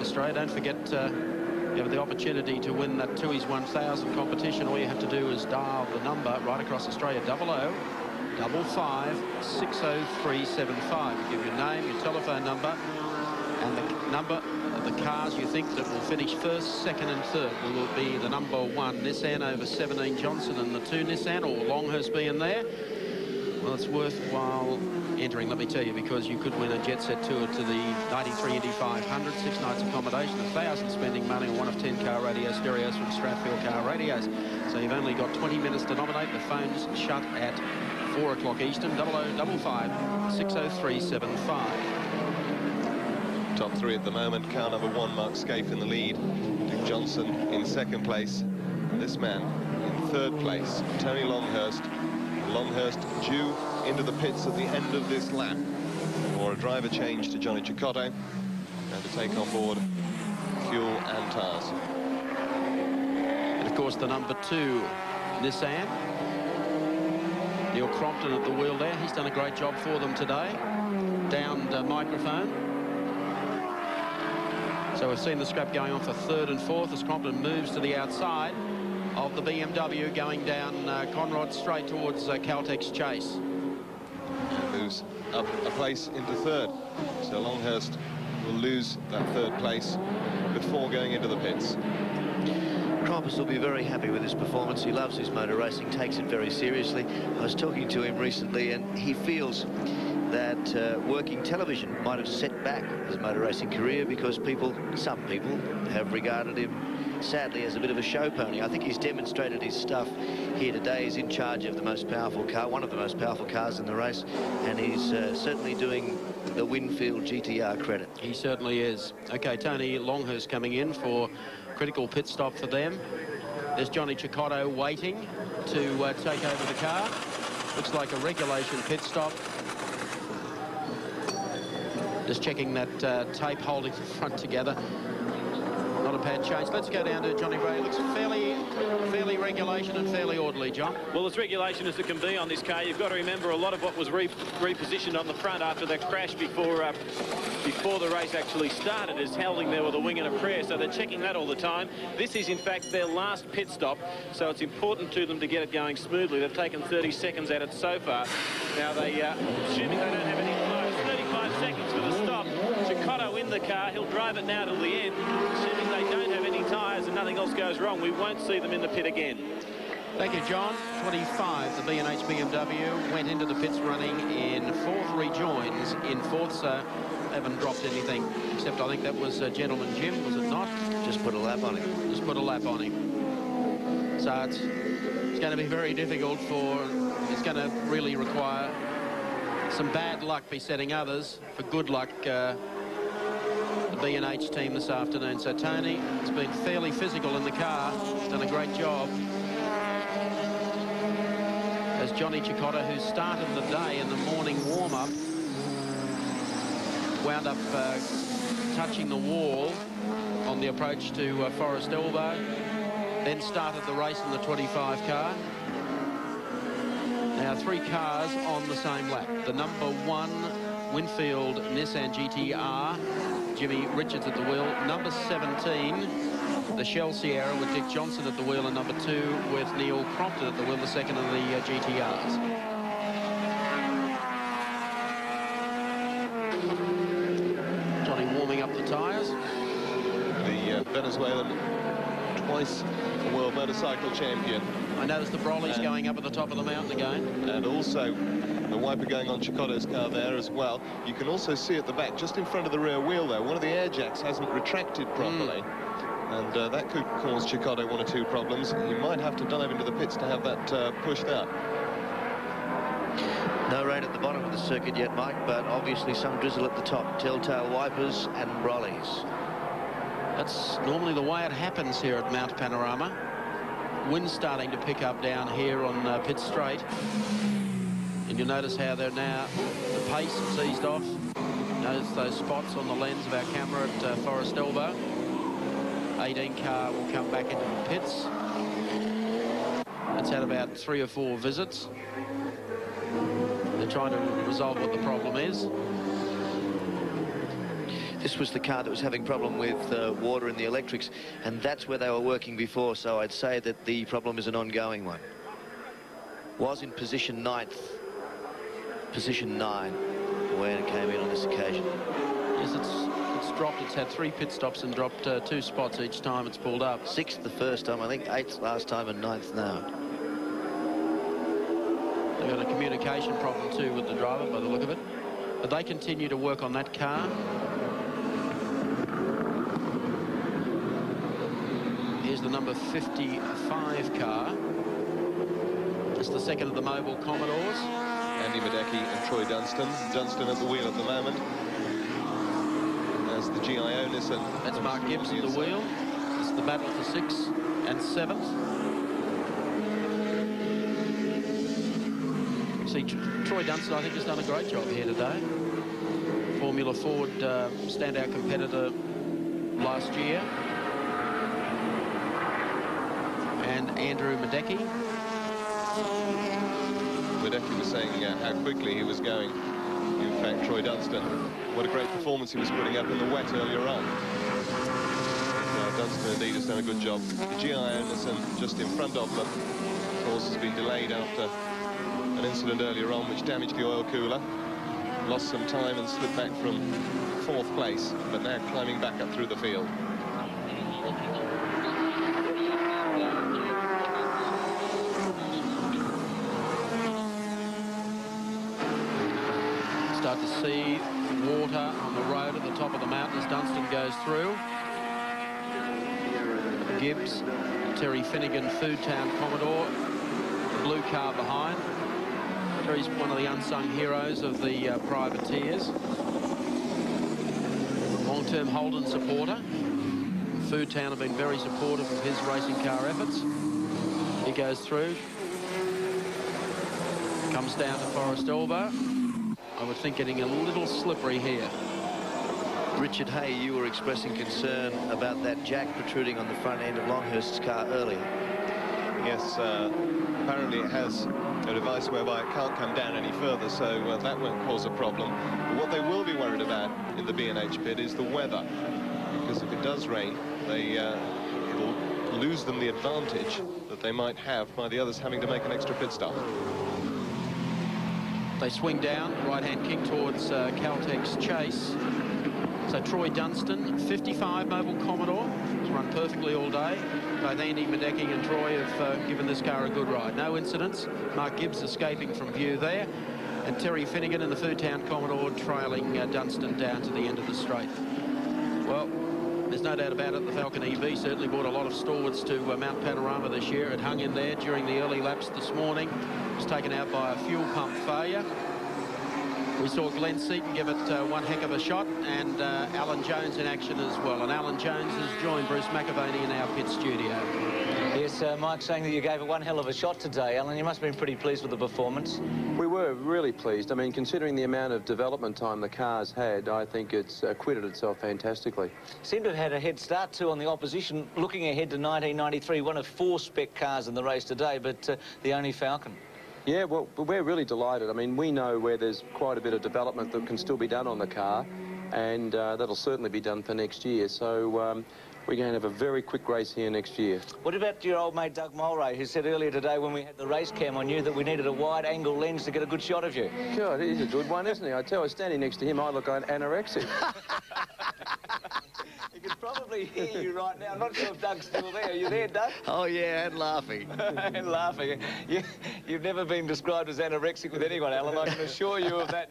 Australia. Don't forget, you have the opportunity to win that Tooheys 1000 competition. All you have to do is dial the number right across Australia, 00 55 60375. You give your name, your telephone number, and the number of the cars you think that will finish first, second and third will be the number 1 Nissan over 17 Johnson and the 2 Nissan, or Longhurst being there. Well, it's worthwhile entering, let me tell you, because you could win a jet set tour to the 93 Indy 500, 6 nights accommodation, 1,000 spending money on 1 of 10 car radio stereos from Stratfield Car Radios. So you've only got 20 minutes to nominate. The phone's shut at 4 o'clock Eastern, 0055 60375. Top 3 at the moment. Car number 1, Mark Skaife in the lead. Dick Johnson in 2nd place. This man in 3rd place, Tony Longhurst. Longhurst due into the pits at the end of this lap for a driver change to Johnny Chicotto and to take on board fuel and tyres. And of course the number 2 Nissan, Neil Crompton at the wheel there. He's done a great job for them today. Downed microphone. So we've seen the scrap going on for 3rd and 4th as Crompton moves to the outside of the BMW going down Conrod straight towards Caltex Chase. And moves up a place into 3rd. So Longhurst will lose that 3rd place before going into the pits. Crompus will be very happy with his performance. He loves his motor racing, takes it very seriously. I was talking to him recently and he feels that working television might have set back his motor racing career because some people have regarded him, sadly, as a bit of a show pony. I think he's demonstrated his stuff here today. He's in charge of the most powerful car, one of the most powerful cars in the race, and he's certainly doing the Winfield GTR credit. He certainly is. Okay, Tony Longhurst coming in for critical pit stop for them. There's Johnny Cicotto waiting to take over the car. Looks like a regulation pit stop. Just checking that tape holding the front together. Not a bad change. Let's go down to Johnny Ray. Looks fairly regulation and fairly orderly, John. Well, as regulation as it can be on this car. You've got to remember a lot of what was repositioned on the front after that crash before the race actually started is holding there with a wing and a prayer. So they're checking that all the time. This is, in fact, their last pit stop. So it's important to them to get it going smoothly. They've taken 30 seconds at it so far. Now, assuming they don't have any flow, 35 seconds for the stop. Cicotto in the car. He'll drive it now till the end. Assuming they don't have any tyres and nothing else goes wrong, we won't see them in the pit again. Thank you, John. 25, the B&H BMW went into the pits running in fourth, rejoins in fourth, so they haven't dropped anything, except I think that was Gentleman Jim, was it not? Just put a lap on him. Just put a lap on him. So it's going to be very difficult it's going to really require some bad luck besetting others for good luck, the B&H team this afternoon. So Tony has been fairly physical in the car, done a great job. As Johnny Cicotto, who started the day in the morning warm-up, wound up touching the wall on the approach to Forest Elbow, then started the race in the 25 car. Now 3 cars on the same lap. The number 1 Winfield Nissan GTR, Jimmy Richards at the wheel. Number 17, the Shell Sierra with Dick Johnson at the wheel, and number 2 with Neil Crompton at the wheel, the second of the GTRs. Johnny warming up the tyres. The Venezuelan twice world motorcycle champion. I noticed the Broly's going up at the top of the mountain again. And also the wiper going on Cicotto's car there as well. You can also see at the back, just in front of the rear wheel there, one of the air jacks hasn't retracted properly. And that could cause Cicotto 1 or 2 problems. He might have to dive into the pits to have that pushed up. No rain at the bottom of the circuit yet, Mike, but obviously some drizzle at the top. Telltale wipers and Broly's. That's normally the way it happens here at Mount Panorama. Wind's starting to pick up down here on Pitt Straight. And you'll notice how they're now, the pace has eased off. Notice those spots on the lens of our camera at Forest Elbow. 18 car will come back into the pits. It's had about 3 or 4 visits. They're trying to resolve what the problem is. This was the car that was having problem with water in the electrics, and that's where they were working before, so I'd say that the problem is an ongoing one. Was in position 9th, position 9, when it came in on this occasion. Yes, it's dropped. It's had 3 pit stops and dropped 2 spots each time it's pulled up. 6th the first time, I think 8th last time, and 9th now. They've got a communication problem too with the driver by the look of it. But they continue to work on that car. Here's the number 55 car. It's the second of the Mobile Commodores. Andy Medecky and Troy Dunstan. Dunstan at the wheel at the moment. There's the GIO Nissan. That's Mark Gibbs at the wheel. It's the battle for 6th and 7th. See, Troy Dunstan, I think, has done a great job here today. Formula Ford standout competitor last year. And Andrew Medecky. Medecky was saying how quickly he was going. In fact, Troy Dunstan, what a great performance he was putting up in the wet earlier on. Dunstan indeed has done a good job. The GIO Nissan just in front of them, of course, has been delayed after an incident earlier on which damaged the oil cooler. Lost some time and slipped back from 4th place, but now climbing back up through the field. to see water on the road at the top of the mountain as Dunstan goes through. Gibbs, Terry Finnegan, Foodtown Commodore, the blue car behind. Terry's one of the unsung heroes of the privateers. Long-term Holden supporter. Foodtown have been very supportive of his racing car efforts. He goes through. Comes down to Forest Elbow. I would think getting a little slippery here. Richard Hay, you were expressing concern about that jack protruding on the front end of Longhurst's car earlier. Yes, apparently it has a device whereby it can't come down any further, so that won't cause a problem. But what they will be worried about in the B&H pit is the weather, because if it does rain, it'll lose them the advantage that they might have by the others having to make an extra pit stop. They swing down, right-hand kick towards Caltech's chase. So Troy Dunstan, 55 Mobile Commodore, has run perfectly all day. Both Andy Medecky and Troy have given this car a good ride. No incidents. Mark Gibbs escaping from view there. And Terry Finnegan in the Foodtown Commodore trailing Dunstan down to the end of the straight. Well, there's no doubt about it, the Falcon EV certainly brought a lot of stalwarts to Mount Panorama this year. It hung in there during the early laps this morning. It was taken out by a fuel pump failure. We saw Glenn Seaton give it one heck of a shot, and Alan Jones in action as well. And Alan Jones has joined Bruce McAvaney in our pit studio. Yes, Mike saying that you gave it one hell of a shot today, Alan. You must have been pretty pleased with the performance. We were really pleased. I mean, considering the amount of development time the car's had, I think it's acquitted itself fantastically. Seemed to have had a head start too on the opposition, looking ahead to 1993, one of 4 spec cars in the race today, but the only Falcon. Yeah, well, we're really delighted. I mean, we know where there's quite a bit of development that can still be done on the car, and that'll certainly be done for next year. So we're going to have a very quick race here next year. What about your old mate Doug Mulray, who said earlier today when we had the race cam on you that we needed a wide-angle lens to get a good shot of you? God, he's a good one, isn't he? I tell you, standing next to him, I look like anorexic. He could probably hear you right now. I'm not sure if Doug's still there. Are you there, Doug? Oh, yeah, and laughing. And laughing. You've never been described as anorexic with anyone, Alan. I can assure you of that.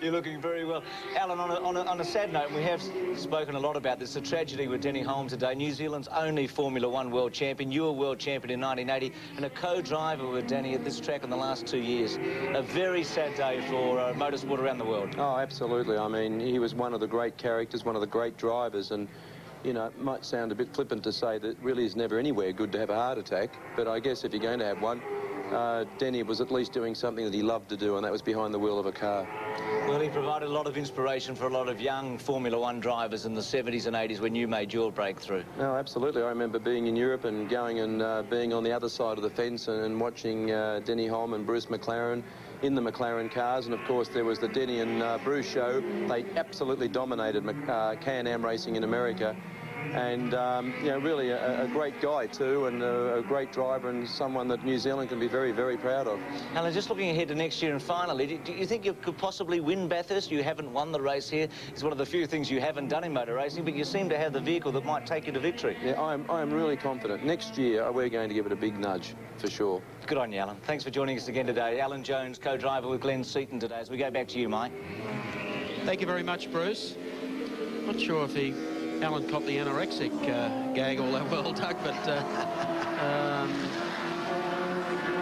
You're looking very well. Alan, on a sad note, we have spoken a lot about this, the tragedy with Denny Holm today, New Zealand's only Formula 1 world champion. You were world champion in 1980 and a co-driver with Denny at this track in the last 2 years. A very sad day for motorsport around the world. Oh, absolutely. I mean, he was one of the great characters, one of the great drivers, and you know, it might sound a bit flippant to say that it really is never anywhere good to have a heart attack, but I guess if you're going to have one, Denny was at least doing something that he loved to do, and that was behind the wheel of a car. Well, he provided a lot of inspiration for a lot of young Formula 1 drivers in the 70s and 80s when you made your breakthrough. No, absolutely. I remember being in Europe and going and being on the other side of the fence and watching Denny Holm and Bruce McLaren in the McLaren cars, and of course there was the Denny and Bruce show. They absolutely dominated Can-Am racing in America. And, you know, really a great guy too, and a great driver, and someone that New Zealand can be very, very proud of. Alan, just looking ahead to next year and finally, do you think you could possibly win Bathurst? You haven't won the race here. It's one of the few things you haven't done in motor racing, but you seem to have the vehicle that might take you to victory. Yeah, I am really confident. Next year, we're going to give it a big nudge, for sure. Good on you, Alan. Thanks for joining us again today. Alan Jones, co-driver with Glenn Seaton today. As we go back to you, Mike. Thank you very much, Bruce. Not sure if Alan caught the anorexic gag all that well, Doug, but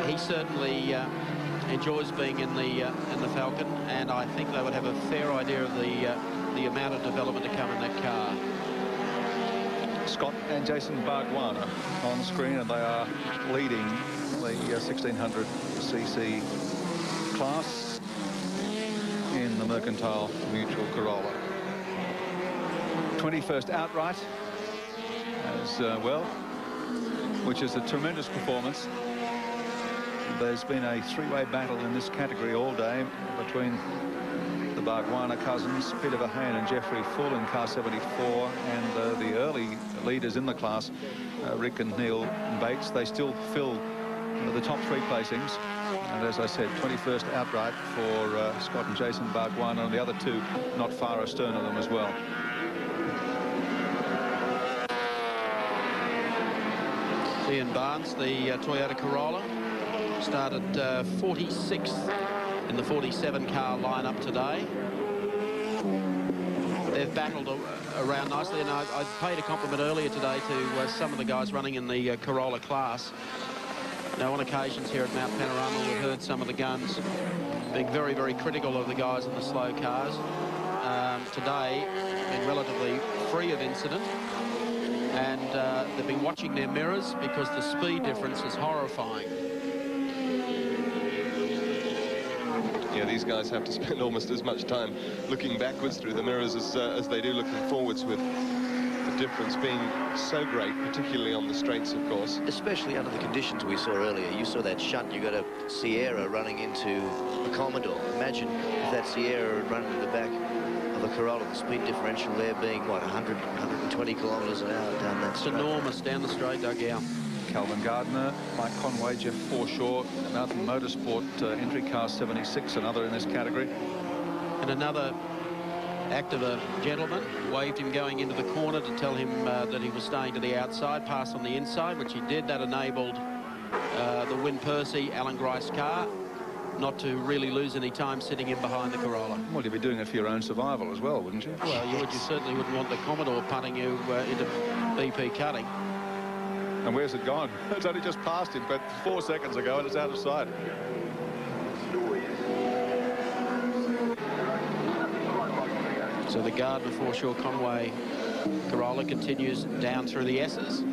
he certainly enjoys being in the Falcon, and I think they would have a fair idea of the amount of development to come in that car. Scott and Jason Bargwana on screen, and they are leading the 1600cc class in the Mercantile Mutual Corolla. 21st outright as well, which is a tremendous performance. There's been a three-way battle in this category all day between the Bargwana cousins, Peter Verheyen and Jeffrey Full in car 74, and the early leaders in the class, Rick and Neil Bates. They still fill the top 3 placings, and as I said, 21st outright for Scott and Jason Bargwana, and the other 2 not far astern of them as well. Ian Barnes, the Toyota Corolla, started 46th in the 47 car lineup today. They've battled around nicely, and I paid a compliment earlier today to some of the guys running in the Corolla class. Now, on occasions here at Mount Panorama, we've heard some of the guns being very, very critical of the guys in the slow cars. Today, been relatively free of incident, and they've been watching their mirrors because the speed difference is horrifying. Yeah, these guys have to spend almost as much time looking backwards through the mirrors as they do looking forwards, with the difference being so great, particularly on the straights, of course. Especially under the conditions we saw earlier. You saw that shunt, you got a Sierra running into a Commodore. Imagine if that Sierra had run into the back of a Corolla, the speed differential there being, what, 100, 120 kilometres an hour down that straight. It's enormous down the straight, Doug, yeah. Calvin Gardner, Mike Conway, Jeff Forshaw, Mountain Motorsport entry car 76, another in this category. And another Activa gentleman waved him going into the corner to tell him that he was staying to the outside, pass on the inside, which he did. That enabled the Win Percy Alan Grice car not to really lose any time sitting in behind the Corolla. Well, you'd be doing it for your own survival as well, wouldn't you? Well, you certainly wouldn't want the Commodore punting you into BP cutting. And where's it gone? It's only just passed him, but 4 seconds ago, and it's out of sight. So the Gardner, Forshaw, Conway Corolla continues down through the S's.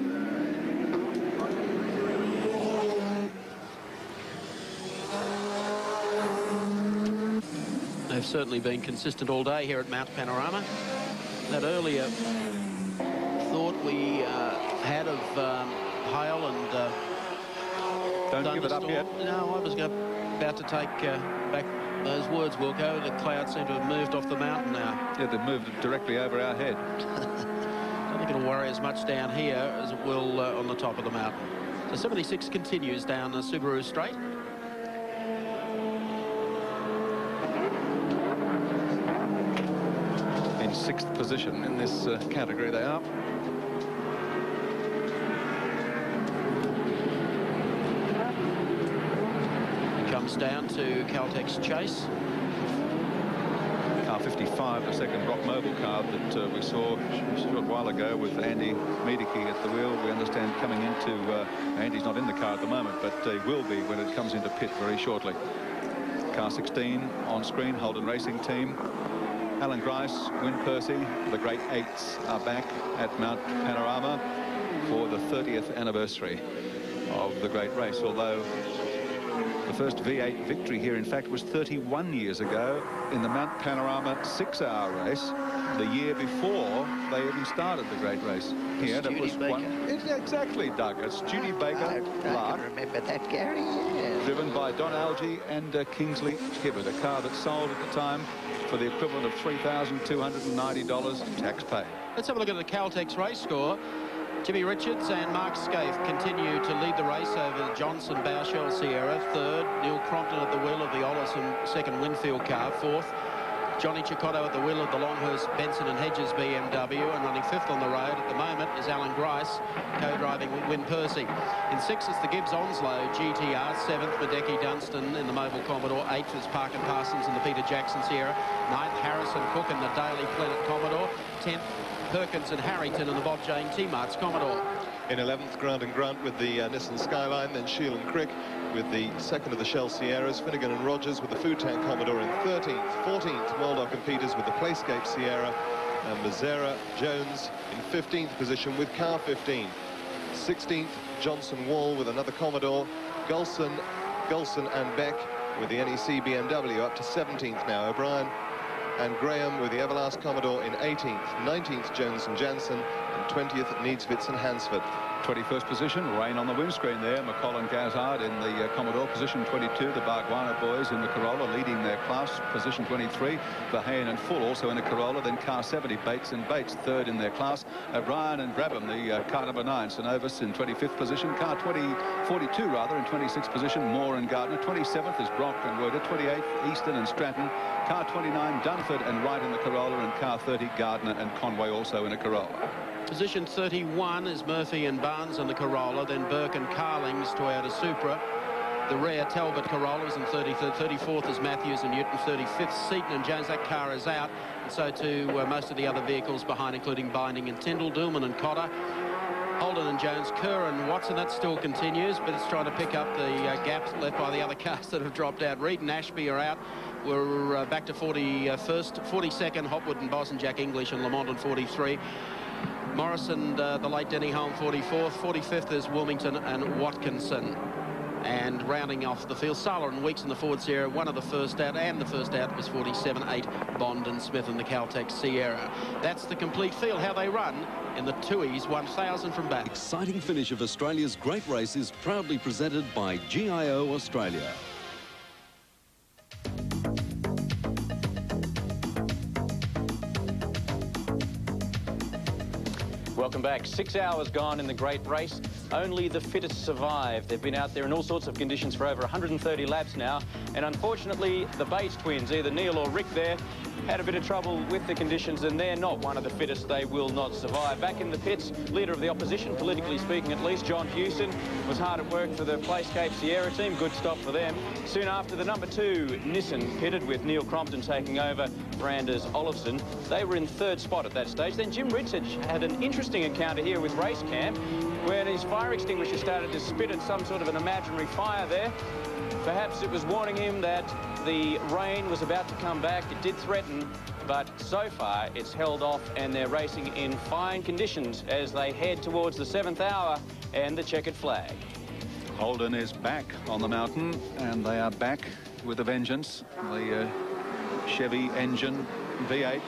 They've certainly been consistent all day here at Mount Panorama. That earlier thought we had of hail and don't give it up yet. No, I was about to take back those words, Wilco. The clouds seem to have moved off the mountain now. Yeah, they've moved directly over our head. I don't think it'll worry as much down here as it will on the top of the mountain. So 76 continues down the Subaru Straight. In 6th position in this category they are. It comes down to Caltech's Chase. Car 55, the second Rock Mobile car that we saw a short while ago with Andy Miedeke at the wheel. We understand coming into, Andy's not in the car at the moment, but he will be when it comes into pit very shortly. Car 16 on screen, Holden Racing Team. Alan Grice, Win Percy, the great eights are back at Mount Panorama for the 30th anniversary of the great race, although the first V8 victory here, in fact, was 31 years ago in the Mount Panorama 6-hour race, the year before they even started the great race here. That was one. Exactly, Doug. It's Judy Baker. I can remember that, Gary. Yeah. Driven by Don Algie and Kingsley Hibbert, a car that sold at the time for the equivalent of $3,290 tax paid. Let's have a look at the Caltex race score. Jimmy Richards and Mark Skaife continue to lead the race over Johnson, Bauschel, Sierra. Third, Neil Crompton at the wheel of the Ollison second Winfield car. Fourth, Johnny Cicotto at the wheel of the Longhurst, Benson and Hedges BMW, and running fifth on the road at the moment is Alan Grice, co-driving with Win Percy. In sixth is the Gibbs Onslow GTR, seventh Medecky Dunstan in the Mobile Commodore, eighth is Parkin Parsons in the Peter Jackson Sierra, ninth Harrison Cook in the Daily Planet Commodore, 10th Perkins and Harrington in the Bob Jane T-Marts Commodore. In 11th, Grant and Grunt with the Nissan Skyline, then Shield and Crick with the second of the Shell Sierras, Finnegan and Rogers with the Food Tank Commodore in 13th, 14th, Moldock and Peters with the Playscape Sierra, and Mazzara Jones in 15th position with car 15. 16th, Johnson Wall with another Commodore, Gulson and Beck with the NEC BMW up to 17th now, O'Brien and Graham with the Everlast Commodore in 18th, 19th Jones and Jansen, and 20th Needsvitz and Hansford. 21st position, rain on the windscreen there. McColl and Gazard in the Commodore. Position 22, the Barguana boys in the Corolla leading their class. Position 23, Verheyen and Full also in a Corolla. Then car 70, Bates and Bates third in their class. O'Brien and Brabham, the car number 9, Synovus in 25th position. Car 42 rather in 26th position, Moore and Gardner. 27th is Brock and Werder. 28th, Easton and Stratton. Car 29, Dunford and Wright in the Corolla. And car 30, Gardner and Conway also in a Corolla. Position 31 is Murphy and Barnes on the Corolla, then Burke and Carlings, Toyota Supra. The rear, Talbot Corolla was in 33rd. 34th is Matthews and Newton. 35th, Seaton and Jones. That car is out. And so too most of the other vehicles behind, including Binding and Tyndall, Dillman and Cotter. Holden and Jones, Kerr and Watson, that still continues, but it's trying to pick up the gaps left by the other cars that have dropped out. Reed and Ashby are out. We're back to 41st, 42nd, Hopwood and Boss and Jack English and Lamont on 43. Morris and the late Denny Holm 44th. 45th is Wilmington and Watkinson. And rounding off the field, Sala and Weeks in the Ford Sierra, one of the first out, and the first out was 47.8, Bond and Smith in the Caltex Sierra. That's the complete field, how they run in the Tooheys 1000 from Bathurst. Exciting finish of Australia's great race is proudly presented by GIO Australia. Welcome back. 6 hours gone in the great race. Only the fittest survive. They've been out there in all sorts of conditions for over 130 laps now. And unfortunately, the Bates twins, either Neil or Rick there, had a bit of trouble with the conditions, and they're not one of the fittest. They will not survive. Back in the pits, leader of the opposition, politically speaking at least, John Hewson, was hard at work for the Skaife Sierra team. Good stop for them. Soon after, the number 2 Nissan pitted with Neil Crompton taking over for Anders Olofsson. They were in 3rd spot at that stage. Then Jim Richards had an interesting encounter here with Race Camp, when his fire extinguisher started to spit at some sort of an imaginary fire there. Perhaps it was warning him that the rain was about to come back. It did threaten, but so far it's held off, and they're racing in fine conditions as they head towards the 7th hour and the checkered flag. Holden is back on the mountain, and they are back with a vengeance. The Chevy engine V8.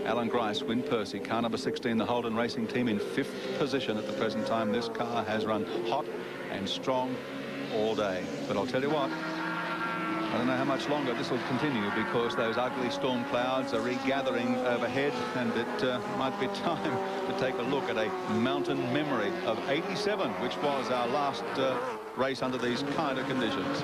Alan Grice, Win Percy, car number 16, the Holden Racing Team in 5th position at the present time. This car has run hot and strong all day. But I'll tell you what, I don't know how much longer this will continue, because those ugly storm clouds are regathering overhead, and it might be time to take a look at a mountain memory of 87, which was our last race under these kind of conditions.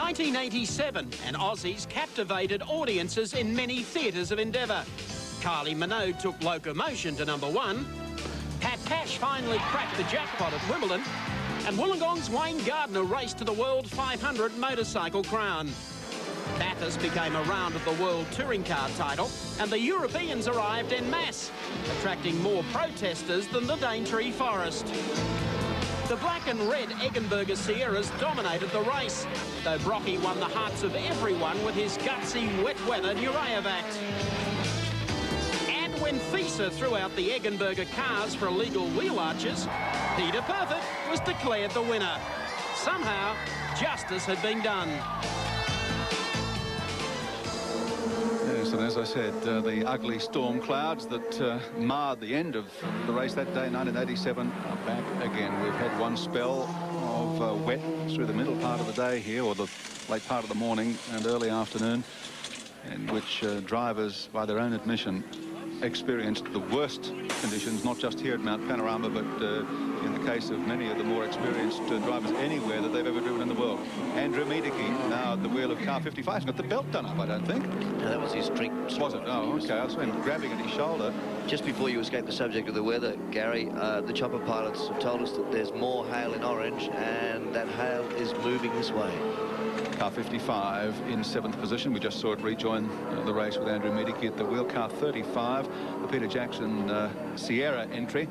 1987, and Aussies captivated audiences in many theatres of endeavour. Kylie Minogue took Locomotion to number 1. Pat Cash finally cracked the jackpot at Wimbledon. And Wollongong's Wayne Gardner raced to the World 500 motorcycle crown. Bathurst became a round of the World Touring Car title, and the Europeans arrived en masse, attracting more protesters than the Daintree Forest. The black and red Eggenberger Sierras dominated the race, though Brocky won the hearts of everyone with his gutsy wet weather Nureyevac. And when FISA threw out the Eggenberger cars for illegal wheel arches, Peter Perfect was declared the winner. Somehow, justice had been done. Yes, and as I said, the ugly storm clouds that marred the end of the race that day, 1987, are back again. We've had one spell of wet through the middle part of the day here, or the late part of the morning and early afternoon, in which drivers, by their own admission, experienced the worst conditions, not just here at Mount Panorama, but in the case of many of the more experienced drivers anywhere that they've ever driven in the world. Andrew Miedeke, now at the wheel of car 55, has got the belt done up, I don't think. No, that was his drink. Was it? Oh, okay. I saw him grabbing at his shoulder. Just before you escape the subject of the weather, Gary, the chopper pilots have told us that there's more hail in Orange, and that hail is moving this way. Car 55 in 7th position. We just saw it rejoin the race with Andrew Miedeke at the wheel. Car 35, the Peter Jackson Sierra entry.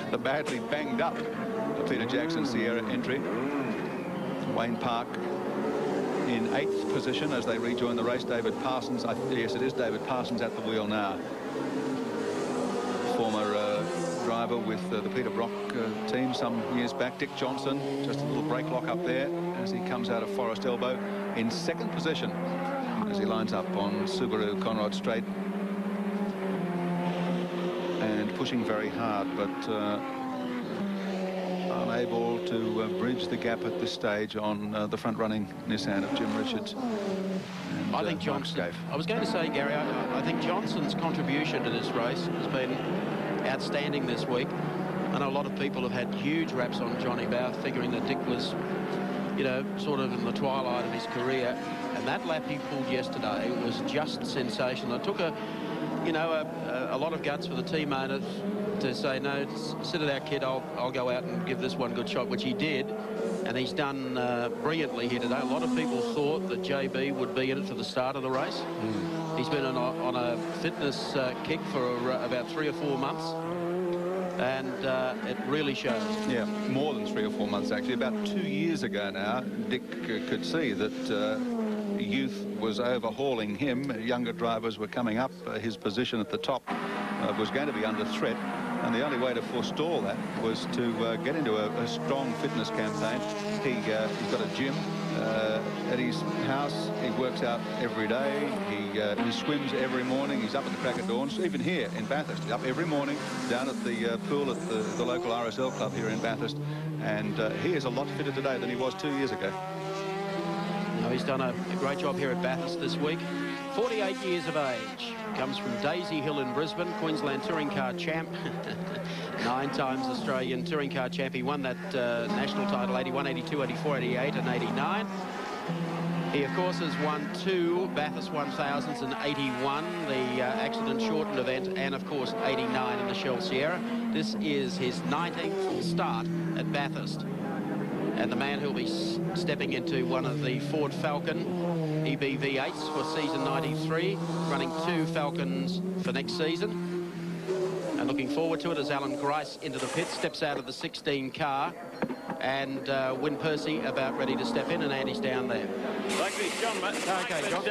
The badly banged up Peter Jackson Sierra entry. Wayne Park in 8th position as they rejoin the race. David Parsons, yes, it is David Parsons at the wheel now. Former driver with the Peter Brock team some years back. Dick Johnson, just a little brake lock up there as he comes out of Forest Elbow in 2nd position as he lines up on Subaru Conrod Straight, and pushing very hard, but unable to bridge the gap at this stage on the front-running Nissan of Jim Richards. And, I think Johnson, I was going to say, Gary, I think Johnson's contribution to this race has been outstanding this week. I know a lot of people have had huge raps on Johnny Bow, figuring that Dick was, you know, sort of in the twilight of his career, and And that lap he pulled yesterday was just sensational. It took a lot of guts for the team owner to say, no, sit it out, kid, I'll go out and give this one good shot, which he did. And he's done brilliantly here today. A lot of people thought that JB would be in it for the start of the race. He's been on a fitness kick for about 3 or 4 months. And it really shows. Yeah, more than 3 or 4 months, actually. About 2 years ago now, Dick could see that youth was overhauling him. Younger drivers were coming up. His position at the top was going to be under threat. And the only way to forestall that was to get into a strong fitness campaign. He's got a gym at his house. He works out every day. He swims every morning. He's up at the crack of dawn. So even here in Bathurst, he's up every morning down at the pool at the local RSL club here in Bathurst. And he is a lot fitter today than he was 2 years ago. No, he's done a great job here at Bathurst this week. 48 years of age. Comes from Daisy Hill in Brisbane, Queensland Touring Car Champ. 9 times Australian Touring Car Champ. He won that national title 81, 82, 84, 88 and 89. He, of course, has won 2 Bathurst 1000s in 81, the accident-shortened event, and, of course, 89 in the Shell Sierra. This is his 19th start at Bathurst. And the man who'll be stepping into one of the Ford Falcon EBV8s for season 93, running 2 Falcons for next season. And looking forward to it as Alan Grice into the pit, steps out of the 16 car, and Wyn Percy about ready to step in, and Andy's down there. Luckily, John. Okay, John.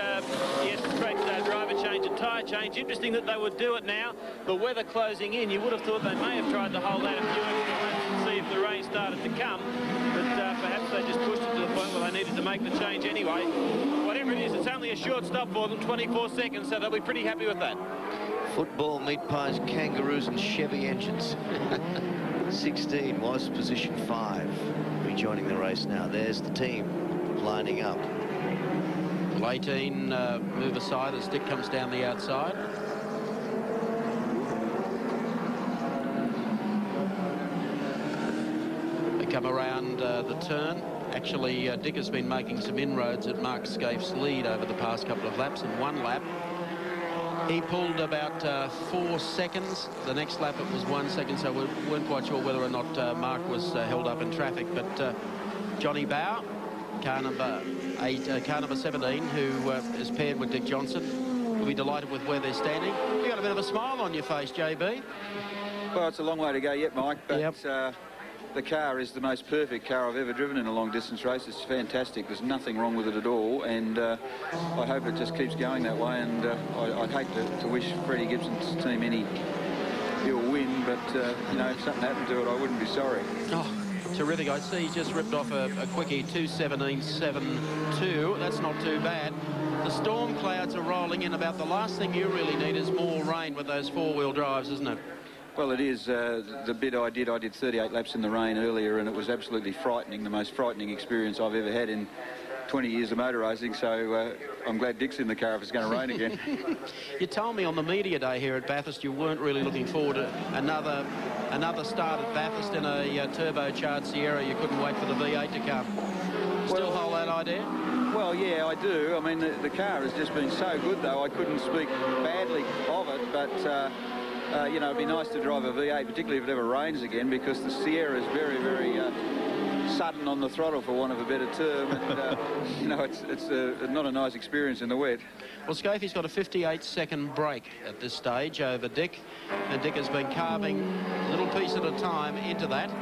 Yes, great driver change and tyre change. Interesting that they would do it now. The weather closing in, you would have thought they may have tried to hold out a few extra laps and see if the rain started to come. But perhaps they just pushed it to the point where they needed to make the change anyway. Whatever it is, it's only a short stop for them, 24 seconds, so they'll be pretty happy with that. Football, meat pies, kangaroos and Chevy engines. 16 was position 5. Rejoining the race now. There's the team lining up. 18 move aside as Dick comes down the outside. They come around the turn. Actually, Dick has been making some inroads at Mark Skaife's lead over the past couple of laps. In one lap, he pulled about 4 seconds. The next lap, it was 1 second, so we weren't quite sure whether or not Mark was held up in traffic. But Johnny Bow, car number 17, who is paired with Dick Johnson, will be delighted with where they're standing. You've got a bit of a smile on your face, JB. Well, it's a long way to go yet, Mike, but the car is the most perfect car I've ever driven in a long-distance race. It's fantastic. There's nothing wrong with it at all, and I hope it just keeps going that way. And I'd hate to wish Freddie Gibson's team any ill win, but, you know, if something happened to it, I wouldn't be sorry. Oh, terrific. I see he's just ripped off a quickie, 2:17.72. That's not too bad. The storm clouds are rolling in. About the last thing you really need is more rain with those four-wheel drives, isn't it? Well, it is. The bit I did 38 laps in the rain earlier, and it was absolutely frightening, the most frightening experience I've ever had in 20 years of motor racing, so I'm glad Dick's in the car if it's going to rain again. You told me on the media day here at Bathurst you weren't really looking forward to another start at Bathurst in a turbocharged Sierra. You couldn't wait for the V8 to come. Still hold that idea? Well, yeah, I do. I mean, the car has just been so good, though. I couldn't speak badly of it, but... you know, it'd be nice to drive a V8, particularly if it ever rains again, because the Sierra is very, very sudden on the throttle, for want of a better term. And, you know, it's not a nice experience in the wet. Well, Skaife's got a 58-second break at this stage over Dick, and Dick has been carving a little piece at a time into that.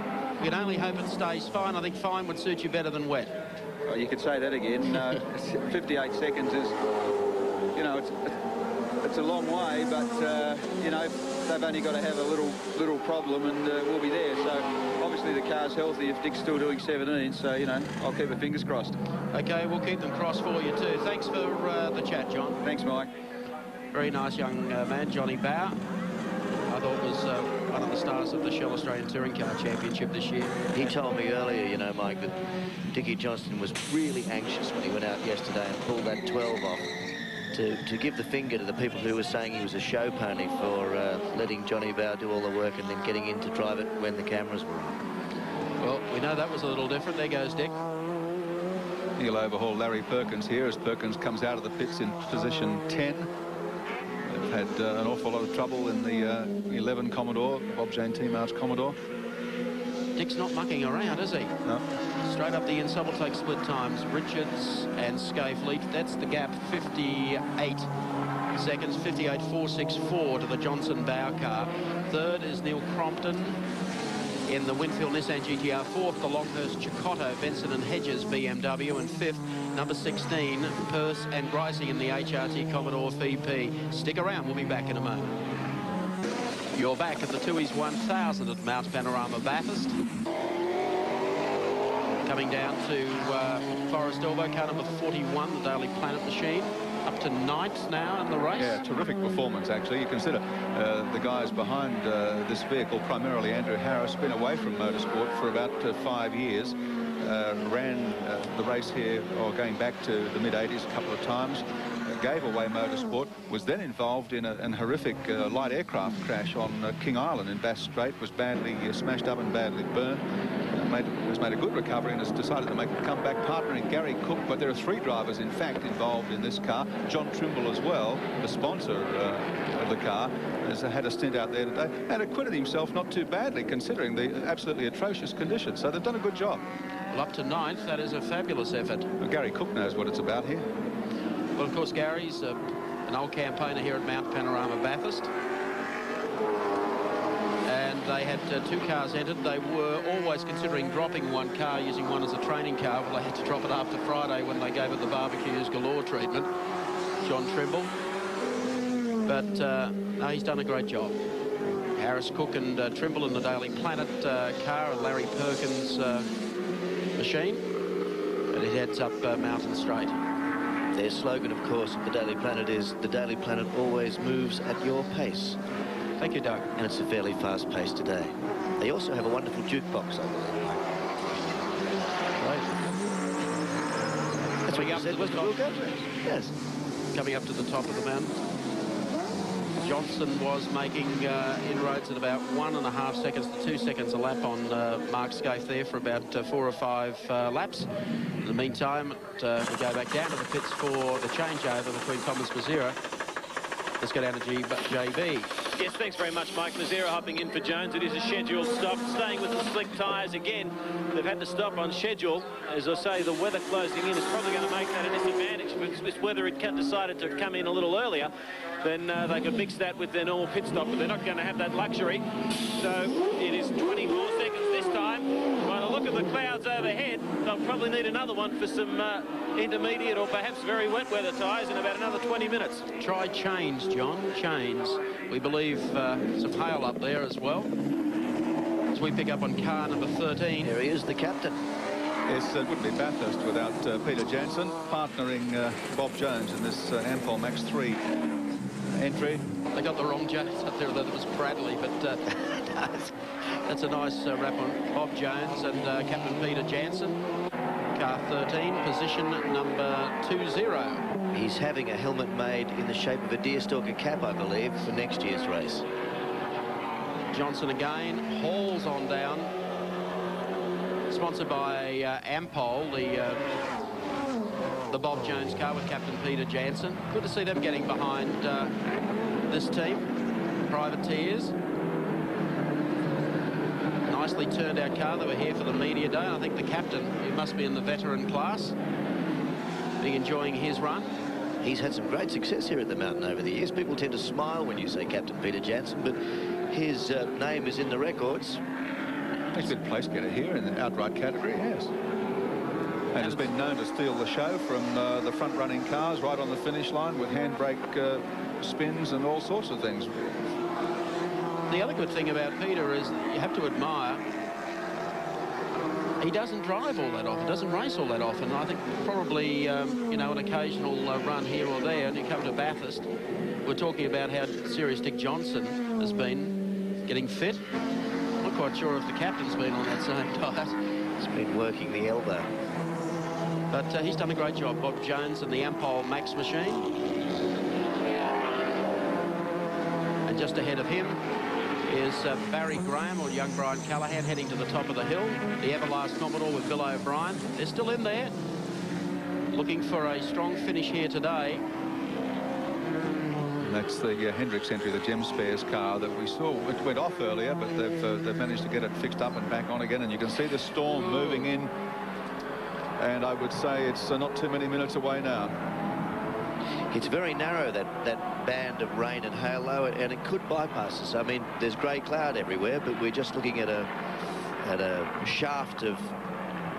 We can only hope it stays fine. I think fine would suit you better than wet. Well, you could say that again. 58 seconds is, you know, it's a long way, but you know, they've only got to have a little problem, and we'll be there. So obviously the car's healthy if Dick's still doing 17. So you know, I'll keep my fingers crossed. Okay, we'll keep them crossed for you too. Thanks for the chat, John. Thanks, Mike. Very nice young man, Johnny Bow. I thought was one of the stars of the Shell Australian Touring Car Championship this year. He told me earlier, you know, Mike, that Dickie Johnston was really anxious when he went out yesterday and pulled that 12 off. To give the finger to the people who were saying he was a show pony for letting Johnny Bow do all the work and then getting in to drive it when the cameras were on. Well, we know that was a little different. There goes Dick. He'll overhaul Larry Perkins here as Perkins comes out of the pits in position 10. They've had an awful lot of trouble in the 11 Commodore, Bob Jane Team Arch Commodore. Dick's not mucking around, is he? No. Straight up the inside will take split times. Richards and Skaife lead. That's the gap, 58 seconds, 58.464 to the Johnson Bow car. Third is Neil Crompton in the Winfield Nissan GTR. Fourth, the Longhurst Chicotto, Benson and Hedges BMW. And fifth, number 16, Purse and Gricey in the HRT Commodore VP. Stick around, we'll be back in a moment. You're back at the Tooheys 1000 at Mount Panorama, Bathurst. Coming down to Forest Elbow, car number 41, the Daily Planet machine. Up to ninth now in the race. Yeah, terrific performance, actually. You consider the guys behind this vehicle, primarily Andrew Harris, been away from motorsport for about 5 years. Ran the race here, or going back to the mid-80s a couple of times. Gave away motorsport, was then involved in a horrific light aircraft crash on King Island in Bass Strait, was badly smashed up and badly burned. Has made a good recovery and has decided to make a comeback, partnering Gary Cook. But there are 3 drivers, in fact, involved in this car. John Trimble as well, the sponsor of the car, has had a stint out there today and acquitted himself not too badly, considering the absolutely atrocious conditions. So they've done a good job. Well, up to ninth, that is a fabulous effort. Well, Gary Cook knows what it's about here. Well, of course, Gary's an old campaigner here at Mount Panorama, Bathurst. And they had 2 cars entered. They were always considering dropping 1 car, using one as a training car. Well, they had to drop it after Friday when they gave it the barbecues galore treatment. John Trimble. But no, he's done a great job. Harris, Cook and Trimble in the Daily Planet car, and Larry Perkins' machine. And it heads up Mountain Straight. Their slogan, of course, of the Daily Planet is, the Daily Planet always moves at your pace. Thank you, Doug. And it's a fairly fast pace today. They also have a wonderful jukebox, I believe. Right. That's what you said, wasn't it? We'll go to it. Yes. Coming up to the top of the mountain. Johnson was making inroads at about 1.5 seconds to 2 seconds a lap on Mark Skaife there for about 4 or 5 laps. In the meantime, we go back down to the pits for the changeover between Thomas Mazera. Let's go down to JB. Yes, thanks very much, Mike. Mazera hopping in for Jones. It is a scheduled stop. Staying with the slick tyres again. They've had to stop on schedule. As I say, the weather closing in is probably going to make that a disadvantage. If this weather had decided to come in a little earlier, then they could mix that with their normal pit stop, but they're not going to have that luxury. So it is 24 seconds this time. By the look of the clouds overhead, they'll probably need another one for some intermediate or perhaps very wet weather tyres in about another 20 minutes. Try chains, John, chains. We believe some hail up there as well. As we pick up on car number 13. There he is, the captain. Yes, it wouldn't be Bathurst without Peter Jansen, partnering Bob Jones in this Ampol Max 3 entry. They got the wrong Jones up there, that was Bradley, but that's a nice wrap on Bob Jones and Captain Peter Jansen. Car 13, position number 20. He's having a helmet made in the shape of a deerstalker cap, I believe, for next year's race. Johnson again, hauls on down. Sponsored by Ampol, the Bob Jones car with Captain Peter Jansen. Good to see them getting behind this team, privateers. Nicely turned out car. They were here for the media day. I think the captain, he must be in the veteran class, be enjoying his run. He's had some great success here at the mountain over the years. People tend to smile when you say Captain Peter Jansen, but his name is in the records. He's been place getter here in the outright category, yes. And has been known to steal the show from the front-running cars right on the finish line with handbrake spins and all sorts of things. The other good thing about Peter is you have to admire, he doesn't drive all that often, doesn't race all that often. I think probably, you know, an occasional run here or there, and you come to Bathurst. We're talking about how serious Dick Johnson has been getting fit. I'm not quite sure if the captain's been on that same diet. He's been working the elbow. But he's done a great job, Bob Jones and the Ampol Max machine. And just ahead of him is Barry Graham, or young Brian Callaghan, heading to the top of the hill. The Everlast Commodore with Bill O'Brien. They're still in there. looking for a strong finish here today. That's the Hendricks entry, the Gem Spares car that we saw. It went off earlier, but they've managed to get it fixed up and back on again. And you can see the storm moving in. And I would say it's not too many minutes away now. It's very narrow, that band of rain and hail, though, and it could bypass us. I mean, there's grey cloud everywhere, but we're just looking at a shaft of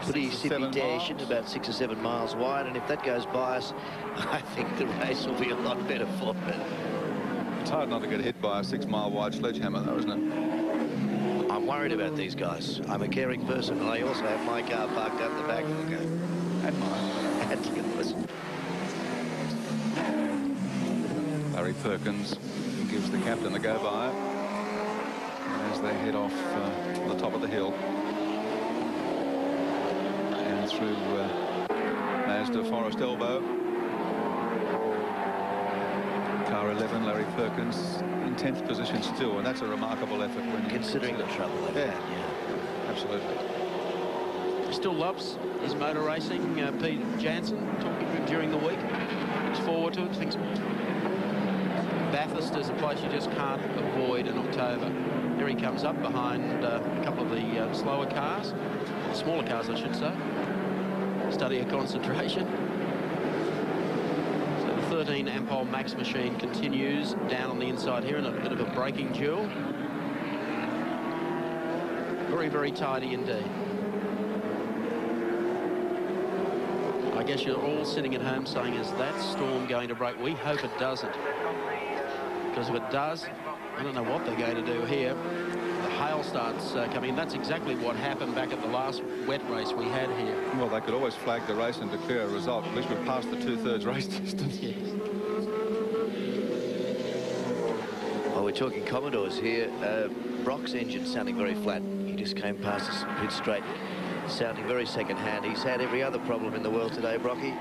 pretty precipitation, about 6 or 7 miles wide, and if that goes by us, I think the race will be a lot better for it. It's hard not to get hit by a 6-mile wide sledgehammer, though, isn't it? I'm worried about these guys. I'm a caring person, and I also have my car parked out the back. Okay. And mine. And yours. Larry Perkins gives the captain a go-by as they head off the top of the hill and through Mazda Forest Elbow. Car 11, Larry Perkins, in 10th position still, and that's a remarkable effort when considering the trouble they've had. Yeah, absolutely. He still loves his motor racing. Pete Jansen talking to him during the week. Looks forward to it. Thinks Bathurst is a place you just can't avoid in October. Here he comes up behind a couple of the slower cars, smaller cars I should say. Study of concentration. So the 13 Ampol Max machine continues down on the inside here in a bit of a braking duel. Very, very tidy indeed. I guess you're all sitting at home saying, is that storm going to break? We hope it doesn't. Because if it does, I don't know what they're going to do here. The hail starts coming in. That's exactly what happened back at the last wet race we had here. Well, they could always flag the race and declare a result. At least we're past the 2/3 race distance. Yes. While we're talking Commodores here, Brock's engine sounding very flat. He just came past us pit straight, sounding very second-hand. He's had every other problem in the world today, Brocky.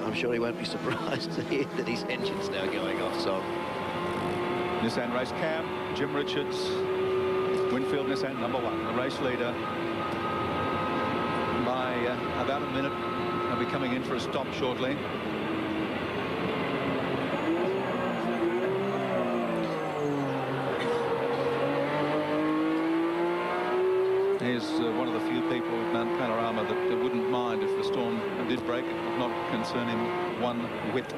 I'm sure he won't be surprised to hear that his engine's now going off, so... Nissan race cam, Jim Richards, Winfield Nissan #1, the race leader. By about a minute, they'll be coming in for a stop shortly. He's one of the few people at Mount Panorama that wouldn't mind if the storm did break. It would not concern him one whit.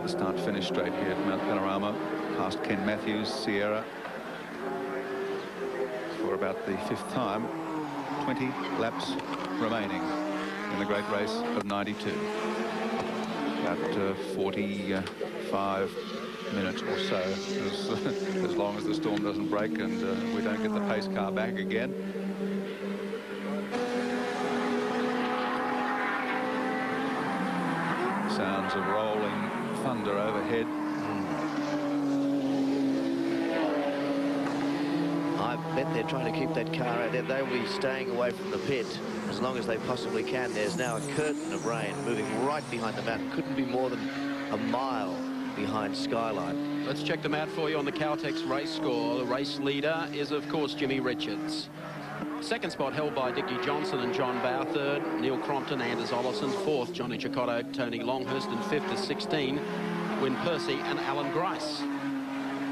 Start-finish straight here at Mount Panorama, past Ken Matthews, Sierra, for about the 5th time. 20 laps remaining in the great race of 92. About 45 minutes or so, as long as the storm doesn't break and we don't get the pace car back again. Sounds of rolling thunder overhead. I bet they're trying to keep that car out there. They'll be staying away from the pit as long as they possibly can. There's now a curtain of rain moving right behind the mountain. Couldn't be more than a mile behind Skyline. Let's check them out for you on the Caltex race score. The race leader is, of course, Jimmy Richards. Second spot held by Dickie Johnson and John Bowe. Third, Neil Crompton, Anders Ollison. Fourth, Johnny Chicotto, Tony Longhurst. And fifth is 16, Wyn Percy and Alan Grice.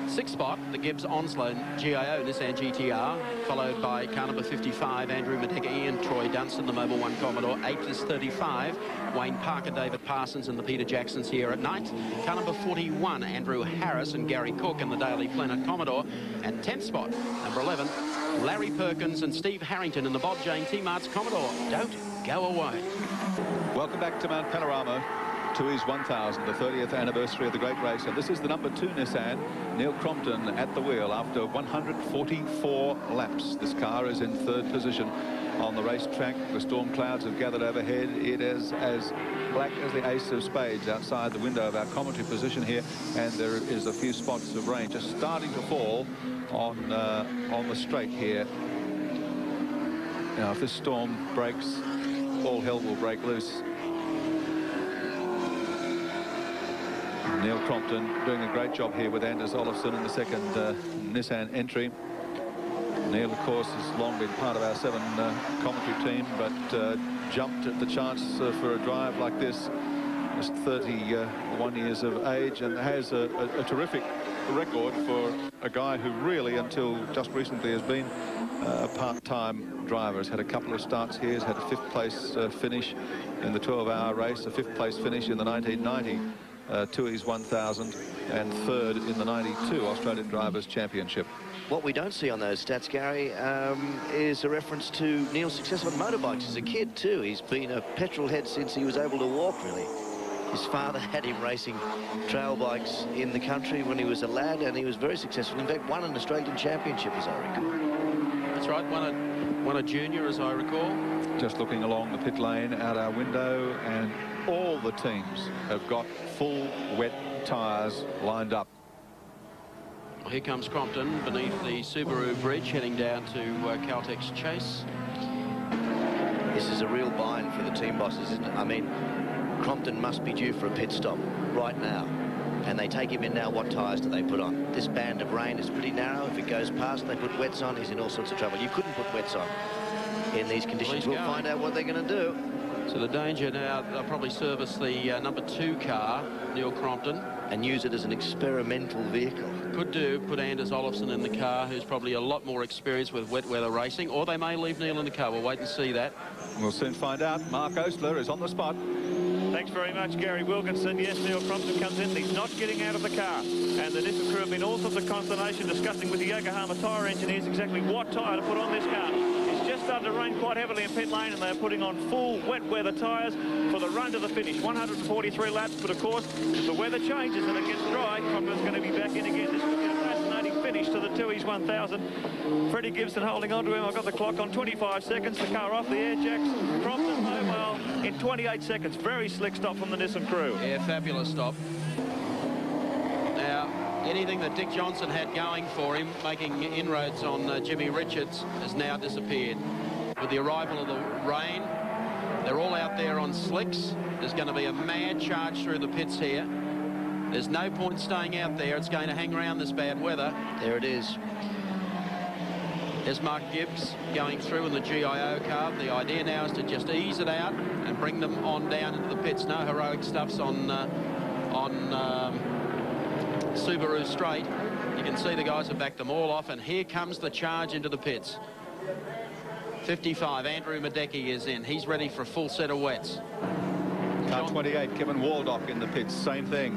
Sixth spot, the Gibbs Onslow GIO Nissan GTR, followed by car number 55, Andrew Madeggy and Troy Dunstan, the Mobil 1 Commodore. Eighth is 35, Wayne Parker, David Parsons and the Peter Jacksons here at night. Car number 41, Andrew Harris and Gary Cook and the Daily Planet Commodore. And 10th spot, number 11, Larry Perkins and Steve Harrington in the Bob Jane T-Mart's Commodore. Don't go away. Welcome back to Mount Panorama. Toohey's 1000, the 30th anniversary of the great race. And this is the number 2 Nissan, Neil Crompton at the wheel after 144 laps. This car is in 3rd position on the racetrack. The storm clouds have gathered overhead. It is as black as the ace of spades outside the window of our commentary position here. And there is a few spots of rain just starting to fall on the straight here. Now, if this storm breaks, all hell will break loose. Neil Crompton doing a great job here with Anders Olofsson in the second Nissan entry. Neil, of course, has long been part of our 7 commentary team, but jumped at the chance for a drive like this. Just 31 years of age, and has a terrific record for a guy who really, until just recently, has been a part-time driver. Has had a couple of starts here. Has had a 5th place finish in the 12-hour race, a 5th place finish in the 1990 Toohey's 1000, and 3rd in the 92 Australian Drivers' Championship. What we don't see on those stats, Gary, is a reference to Neil's success on motorbikes as a kid, too. He's been a petrol head since he was able to walk, really. His father had him racing trail bikes in the country when he was a lad, and he was very successful. In fact, won an Australian Championship, as I recall. That's right, won a junior, as I recall. Just looking along the pit lane out our window, and all the teams have got full wet tyres lined up. Well, here comes Crompton beneath the Subaru bridge, heading down to Caltech's Chase. This is a real bind for the team bosses, isn't it? I mean, Crompton must be due for a pit stop right now. And they take him in now. What tyres do they put on? This band of rain is pretty narrow. If it goes past, they put wets on. He's in all sorts of trouble. You couldn't put wets on in these conditions. We'll find out what they're going to do. So the danger now, they'll probably service the number 2 car, Neil Crompton. And use it as an experimental vehicle. Could do, put Anders Olofsson in the car, who's probably a lot more experienced with wet weather racing, or they may leave Neil in the car. We'll wait and see that. We'll soon find out. Mark Osler is on the spot. Thanks very much, Gary Wilkinson. Yes, Neil Crompton comes in. He's not getting out of the car. And the Nissan crew have been all sorts of consternation discussing with the Yokohama tyre engineers exactly what tyre to put on this car. It's just started to rain quite heavily in pit lane, and they're putting on full wet weather tyres for the run to the finish. 143 laps, but of course, if the weather changes and it gets dry, Crompton's going to be back in again. This will be a fascinating finish to the Toohey's 1000. Freddie Gibson holding on to him. I've got the clock on 25 seconds. The car off the air jacks. Crompton, oh well, in 28 seconds. Very slick stop from the Nissan crew. Yeah, fabulous stop. Now, anything that Dick Johnson had going for him, making inroads on Jimmy Richards, has now disappeared. With the arrival of the rain, they're all out there on slicks. There's going to be a mad charge through the pits here. There's no point staying out there. It's going to hang around this bad weather. There it is. There's Mark Gibbs going through in the GIO car. The idea now is to just ease it out and bring them on down into the pits. No heroic stuffs on Subaru straight. You can see the guys have backed them all off, and here comes the charge into the pits. 55, Andrew Madecki is in. He's ready for a full set of wets. Car 28, Kevin Waldock in the pits, same thing.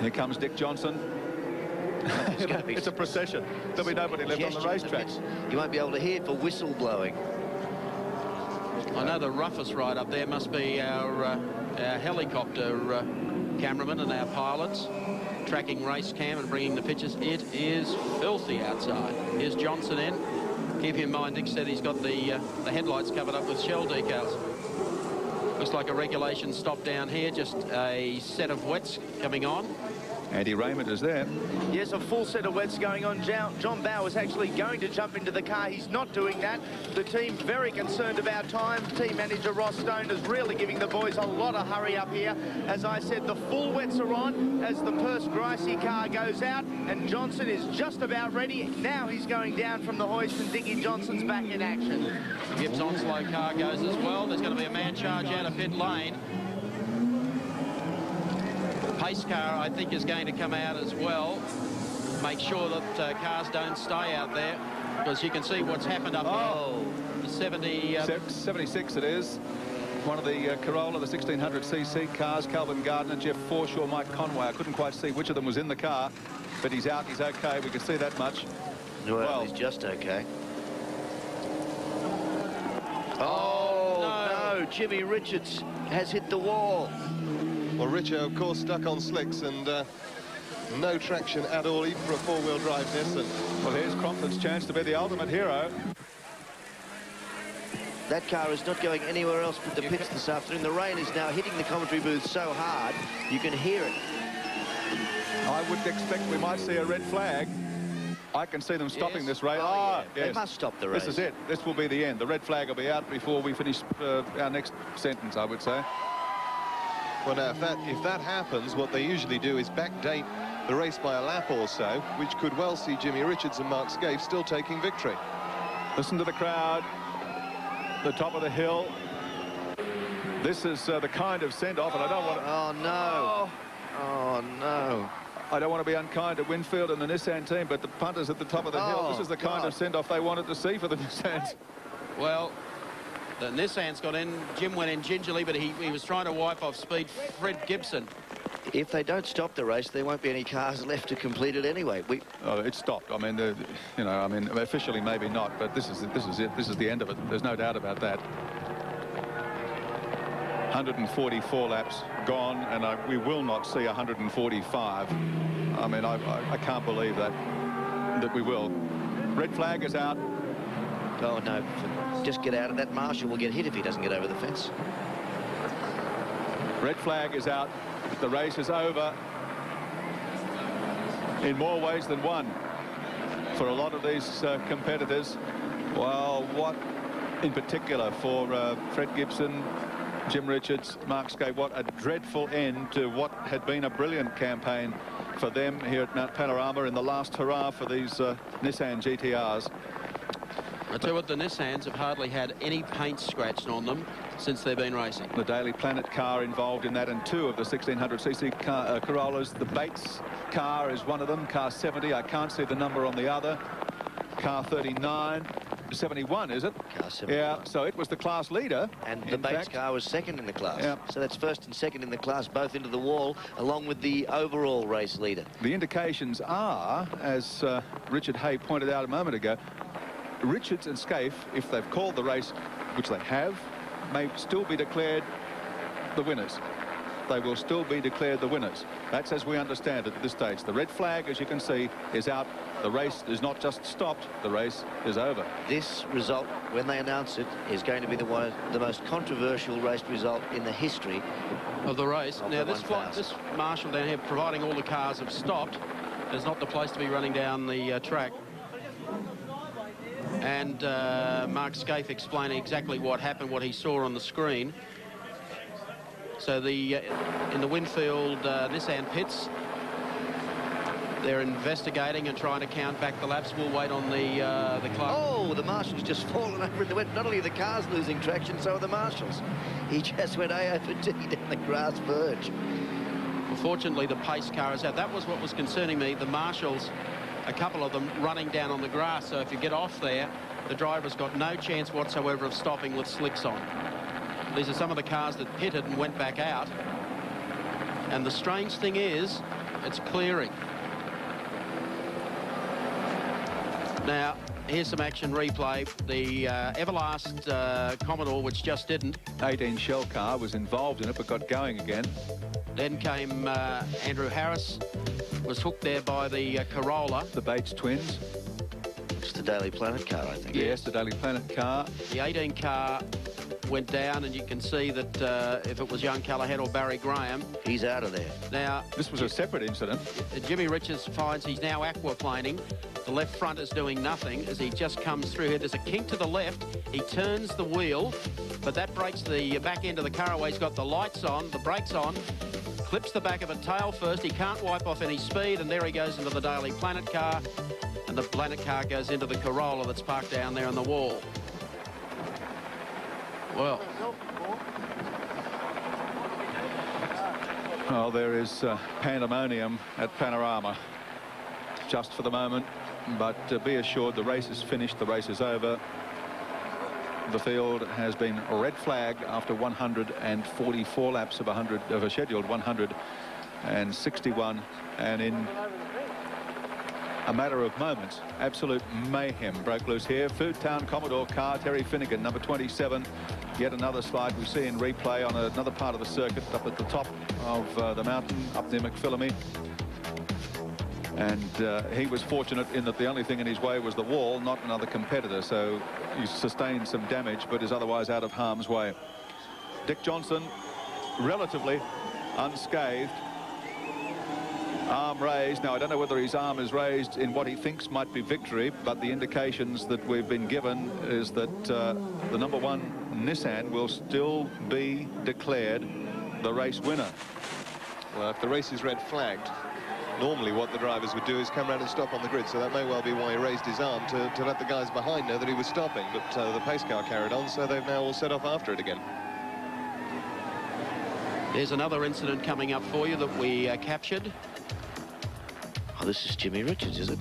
Here comes Dick Johnson. It's a procession. There'll be nobody left on the racetrack. You won't be able to hear for whistle blowing. I know the roughest ride up there must be our helicopter cameraman and our pilots tracking race cam and bringing the pictures. It is filthy outside. Here's Johnson in. Keep in mind, Dick said he's got the headlights covered up with shell decals. Looks like a regulation stop down here, just a set of wets coming on. Andy Raymond is there. Yes, a full set of wets going on. John Bow is actually going to jump into the car. He's not doing that. The team very concerned about time. Team manager Ross Stone is really giving the boys a lot of hurry up here. As I said, the full wets are on as the Purse Gracie car goes out, and Johnson is just about ready. Now he's going down from the hoist, and Dickie Johnson's back in action. Gibbs Onslow car goes as well. There's going to be a man charge out of pit lane. Pace car, I think, is going to come out as well. Make sure that cars don't stay out there, because you can see what's happened up there. The 76 it is. One of the Corolla, the 1600cc cars, Calvin Gardner, Jeff Forshaw, Mike Conway. I couldn't quite see which of them was in the car, but he's out, he's okay. We can see that much. Well, he's just okay. Oh, no, Jimmy Richards has hit the wall. Well, Richard, of course, stuck on slicks and no traction at all, even for a four-wheel drive Nissan. Well, here's Crompton's chance to be the ultimate hero. That car is not going anywhere else but the pits this afternoon. The rain is now hitting the commentary booth so hard, you can hear it. I would expect we might see a red flag. I can see them stopping this race. Oh, yeah. Yes. They must stop the race. This is it. This will be the end. The red flag will be out before we finish our next sentence, I would say. Well, now, if that happens, what they usually do is backdate the race by a lap or so, which could well see Jimmy Richards and Mark Skaife still taking victory. Listen to the crowd. The top of the hill. This is the kind of send-off, and I don't want to... Oh, no. Oh, no. I don't want to be unkind to Winfield and the Nissan team, but the punters at the top of the hill, this is the kind of send-off they wanted to see for the Nissans. Well, the Nissans got in. Jim went in gingerly, but he was trying to wipe off speed Fred Gibson. If they don't stop the race, there won't be any cars left to complete it anyway. Oh, it stopped. I mean, you know, I mean, officially maybe not, but this is it. This is the end of it. There's no doubt about that. 144 laps gone, and we will not see 145. I mean, I can't believe that we will. Red flag is out. Oh, no. Just get out of that. Marshall will get hit if he doesn't get over the fence. Red flag is out. The race is over in more ways than one for a lot of these competitors. Well, what in particular for Fred Gibson, Jim Richards, Mark Skaife, what a dreadful end to what had been a brilliant campaign for them here at Mount Panorama in the last hurrah for these Nissan GTRs. I tell you what, the Nissans have hardly had any paint scratched on them since they've been racing. The Daily Planet car involved in that, and two of the 1600cc Corollas. The Bates car is one of them, car 70. I can't see the number on the other. Car 39. 71, is it? Car 71. Yeah, so it was the class leader. And the Bates car was second in the class. Yeah. So that's first and second in the class, both into the wall, along with the overall race leader. The indications are, as Richard Hay pointed out a moment ago, Richards and Skaife, if they've called the race, which they have, may still be declared the winners. They will still be declared the winners. That's as we understand it at this stage. The red flag, as you can see, is out. The race is not just stopped, the race is over. This result, when they announce it, is going to be the most controversial race result in the history of the race. Now, this marshal down here, providing all the cars have stopped, is not the place to be running down the track. And Mark Skaife explaining exactly what happened, what he saw on the screen. So in the Winfield Nissan pits, they're investigating and trying to count back the laps. We'll wait on the clock. Oh, the marshal's just fallen over in the wet. Not only are the cars losing traction, so are the marshals. He just went A-over-D down the grass verge. Well, fortunately, the pace car is out. That was what was concerning me. The marshals, a couple of them running down on the grass. So if you get off there, the driver's got no chance whatsoever of stopping with slicks on. These are some of the cars that pitted and went back out. And the strange thing is, it's clearing. Now, here's some action replay. The Everlast Commodore, which just didn't. 18 Shell car was involved in it, but got going again. Then came Andrew Harris, was hooked there by the Corolla. The Bates twins. It's the Daily Planet car, I think. Yes, the Daily Planet car. The 18 car went down, and you can see that if it was young Callahan or Barry Graham, he's out of there. Now, this was a separate incident. Jimmy Richards finds he's now aquaplaning. The left front is doing nothing as he just comes through here. There's a kink to the left. He turns the wheel, but that breaks the back end of the car away. He's got the lights on, the brakes on, clips the back of a tail first. He can't wipe off any speed, and there he goes into the Daily Planet car, and the Planet car goes into the Corolla that's parked down there on the wall. Well, there is pandemonium at Panorama just for the moment, but be assured the race is finished, the race is over. The field has been red flagged after 144 laps of a scheduled 161, and in a matter of moments, absolute mayhem broke loose here. Foodtown Commodore car, Terry Finnegan, number 27. Yet another slide we see in replay on another part of the circuit up at the top of the mountain up near McPhillamy. And he was fortunate in that the only thing in his way was the wall, not another competitor. So he sustained some damage, but is otherwise out of harm's way. Dick Johnson, relatively unscathed. Arm raised. Now, I don't know whether his arm is raised in what he thinks might be victory, but the indications that we've been given is that the number one Nissan will still be declared the race winner. Well, if the race is red flagged, Normally what the drivers would do is come around and stop on the grid, so that may well be why he raised his arm to let the guys behind know that he was stopping. But the pace car carried on, so they've now all set off after it again. There's another incident coming up for you that we captured. Oh, this is Jimmy Richards, is it?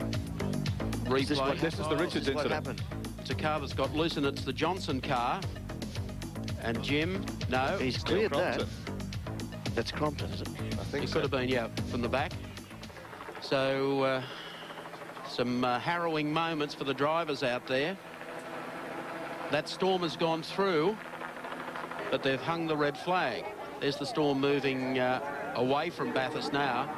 Replay. This is the Richards incident. What happened? It's a car that's got loose, and it's the Johnson car. And Jim, no. He's cleared that. That's Crompton, is it? I think It so. could have been, yeah, from the back. So, some harrowing moments for the drivers out there. That storm has gone through, but they've hung the red flag. There's the storm moving away from Bathurst now.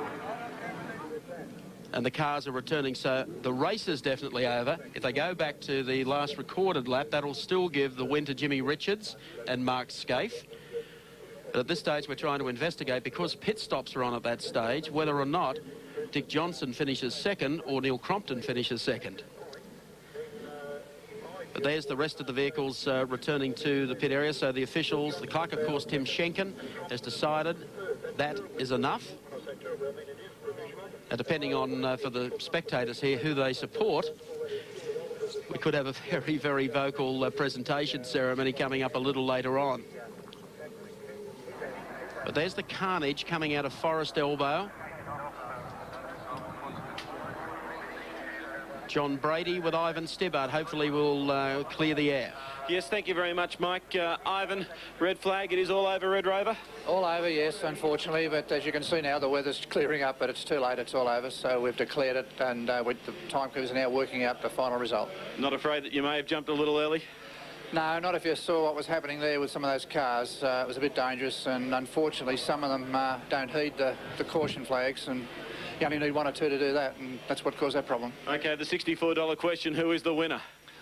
And the cars are returning, so the race is definitely over. If they go back to the last recorded lap, that'll still give the win to Jimmy Richards and Mark Skaife. But at this stage, we're trying to investigate, because pit stops are on at that stage, whether or not Dick Johnson finishes second or Neil Crompton finishes second. But there's the rest of the vehicles returning to the pit area. So the officials, the clerk, of course, Tim Schenken, has decided that is enough. And depending on, for the spectators here, who they support, we could have a very, very vocal presentation ceremony coming up a little later on. But there's the carnage coming out of Forest Elbow. John Brady with Ivan Stibbart hopefully will clear the air. Yes, thank you very much, Mike. Ivan, red flag, it is all over, Red Rover? All over, yes, unfortunately, but as you can see now, the weather's clearing up, but it's too late, it's all over, so we've declared it, and the timekeepers are now working out the final result. Not afraid that you may have jumped a little early? No, not if you saw what was happening there with some of those cars. It was a bit dangerous, and unfortunately some of them don't heed the caution flags, and you only need one or two to do that, and that's what caused that problem. OK, the $64 question, who is the winner?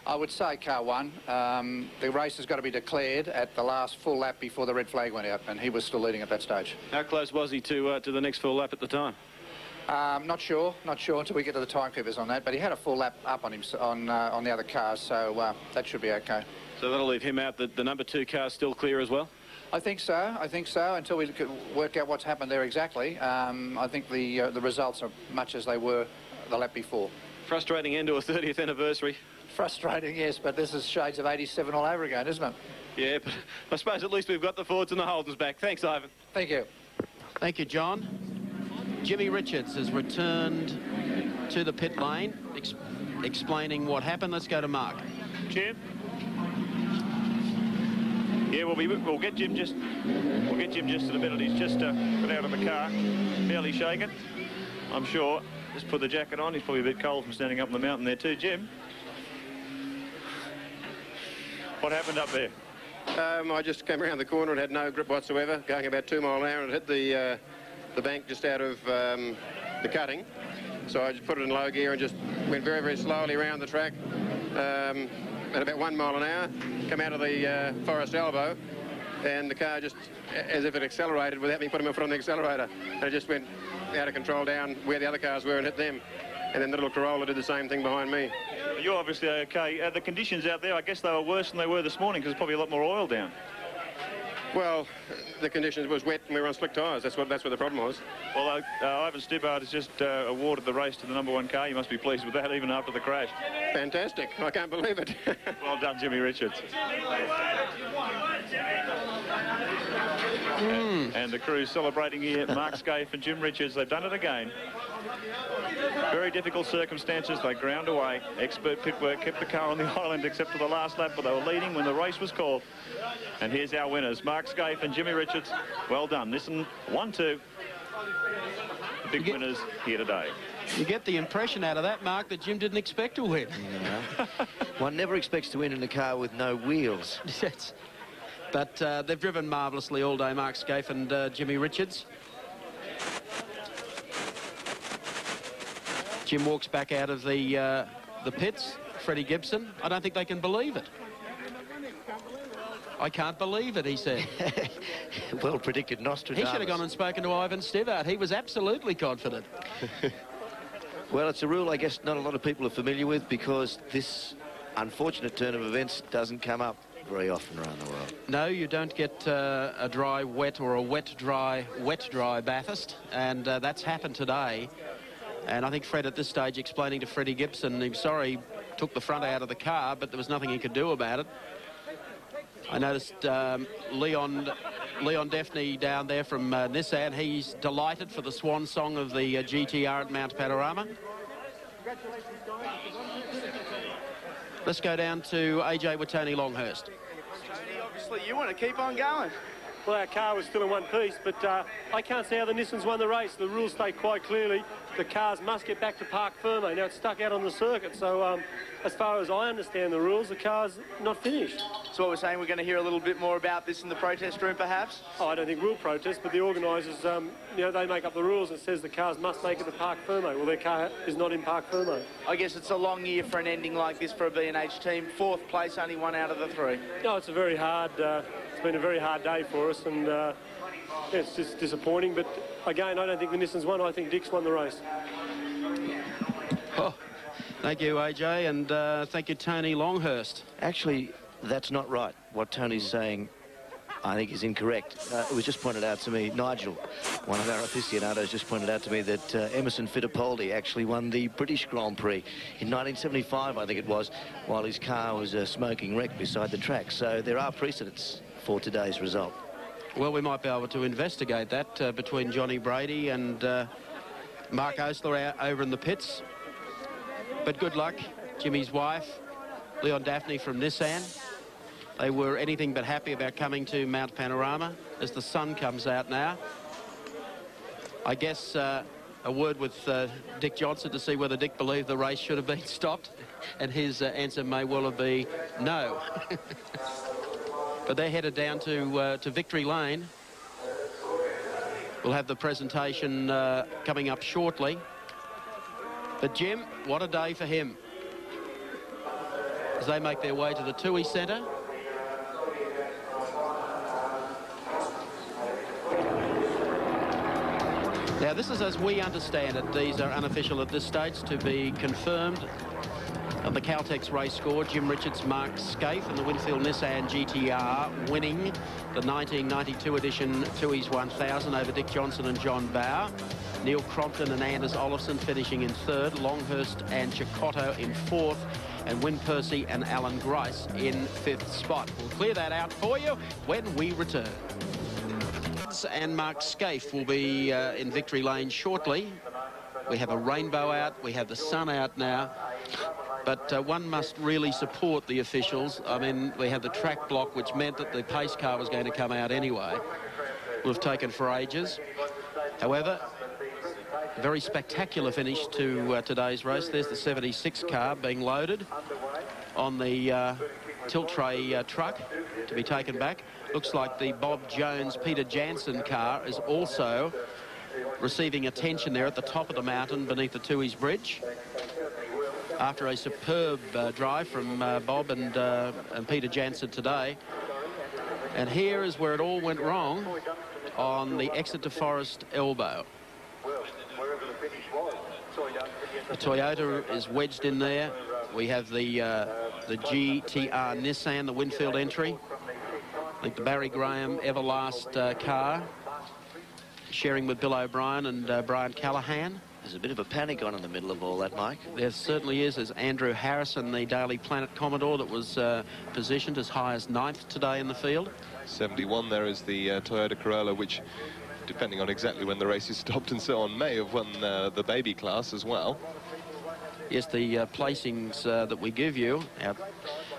I would say car one. The race has got to be declared at the last full lap before the red flag went out, and he was still leading at that stage. How close was he to the next full lap at the time? Not sure until we get to the timekeepers on that, but he had a full lap up on him on the other cars, so that should be OK. So that'll leave him out. The number 2 car's still clear as well? I think so, until we could work out what's happened there exactly. I think the results are much as they were the lap before. Frustrating end to a 30th anniversary. Frustrating, yes, but this is shades of 87 all over again, isn't it? Yeah, but I suppose at least we've got the Fords and the Holdens back. Thanks, Ivan. Thank you. Thank you, John. Jimmy Richards has returned to the pit lane, explaining what happened. Let's go to Mark. Jim? Yeah, we'll get Jim just to the minute. He's just got out of the car, fairly shaken, I'm sure. Just put the jacket on. He's probably a bit cold from standing up on the mountain there too. Jim, what happened up there? I just came around the corner and had no grip whatsoever, going about 2 miles an hour, and it hit the bank just out of the cutting. So I just put it in low gear and just went very, very slowly around the track. At about 1 mile an hour, come out of the Forest Elbow, and the car just, as if it accelerated without me putting my foot on the accelerator, and it just went out of control down where the other cars were and hit them. And then the little Corolla did the same thing behind me. You're obviously okay. The conditions out there, I guess they were worse than they were this morning, because there's probably a lot more oil down. Well, the conditions was wet and we were on slick tyres. That's what the problem was. Well, Ivan Stibbart has just awarded the race to the number 1 car. You must be pleased with that, even after the crash. Fantastic. I can't believe it. Well done, Jimmy Richards. And the crew celebrating here, Mark Skaife and Jim Richards. They've done it again. Very difficult circumstances. They ground away. Expert pit work kept the car on the island except for the last lap, but they were leading when the race was called. And here's our winners, Mark Skaife and Jimmy Richards. Well done. Listen, 1-2. The big winners here today. You get the impression out of that, Mark, that Jim didn't expect to win. Yeah. One never expects to win in a car with no wheels. Yes. But they've driven marvellously all day, Mark Skaife and Jimmy Richards. Jim walks back out of the pits. Freddie Gibson, I don't think they can believe it. I can't believe it, he said. Well predicted Nostradamus. He should have gone and spoken to Ivan Stibbart. He was absolutely confident. Well, it's a rule I guess not a lot of people are familiar with, because this unfortunate turn of events doesn't come up very often around the world. No, you don't get a dry, wet, or a wet, dry Bathurst, and that's happened today. And I think Fred at this stage explaining to Freddie Gibson, he was sorry he took the front out of the car, but there was nothing he could do about it. I noticed Leon Daphne down there from Nissan. He's delighted for the swan song of the GTR at Mount Panorama. Let's go down to AJ with Tony Longhurst. Tony, obviously you want to keep on going. Well, our car was still in one piece, but I can't see how the Nissans won the race. The rules state quite clearly the cars must get back to Parc Ferme. Now, it's stuck out on the circuit, so as far as I understand the rules, the car's not finished. So what we're saying, we're going to hear a little bit more about this in the protest room, perhaps? Oh, I don't think we'll protest, but the organisers, you know, they make up the rules and says the cars must make it to Parc Ferme. Well, their car is not in Parc Ferme. I guess it's a long year for an ending like this for a B&H team. 4th place, only 1 out of the 3. No, it's a very hard... it's been a very hard day for us, and yeah, it's just disappointing. But again, I don't think the Nissans won. I think Dick's won the race. Oh, thank you, AJ, and thank you, Tony Longhurst. Actually, that's not right. What Tony's saying, I think, is incorrect. It was just pointed out to me, Nigel, one of our aficionados, just pointed out to me that Emerson Fittipaldi actually won the British Grand Prix in 1975, I think it was, while his car was a smoking wreck beside the track. So there are precedents for today's result. Well, we might be able to investigate that between Johnny Brady and Mark Osler over in the pits. But good luck, Jimmy's wife, Leon Daphne from Nissan. They were anything but happy about coming to Mount Panorama as the sun comes out now. I guess a word with Dick Johnson to see whether Dick believed the race should have been stopped, and his answer may well have been no. But they're headed down to Victory Lane. We'll have the presentation coming up shortly. But Jim, what a day for him as they make their way to the Toohey Centre. Now, this is as we understand it. These are unofficial at this stage, to be confirmed. Of the Caltex race score, Jim Richards marked Skaife and the Winfield Nissan GTR winning the 1992 edition Toohey's 1000 over Dick Johnson and John Bowe. Neil Crompton and Anders Olofsson finishing in 3rd, Longhurst and Chicotto in 4th, and Wyn Percy and Alan Grice in 5th spot. We'll clear that out for you when we return. And Mark Skaife will be in Victory Lane shortly. We have a rainbow out, we have the sun out now. But one must really support the officials. I mean, we have the track block, which meant that the pace car was going to come out anyway. Would have taken for ages. However, a very spectacular finish to today's race. There's the 76 car being loaded on the tilt tray truck to be taken back. Looks like the Bob Jones Peter Jansen car is also receiving attention there at the top of the mountain beneath the Toohey's Bridge. After a superb drive from Bob and Peter Jansen today. And here is where it all went wrong, on the Exeter Forest elbow. The Toyota is wedged in there. We have the GTR Nissan, the Winfield entry. I think the Barry Graham Everlast car, sharing with Bill O'Brien and Brian Callahan. There's a bit of a panic on in the middle of all that, Mike. There certainly is. There's Andrew Harrison, the Daily Planet Commodore, that was positioned as high as 9th today in the field. 71 there is the Toyota Corolla, which, depending on exactly when the race is stopped and so on, may have won the baby class as well. Yes, the placings that we give you are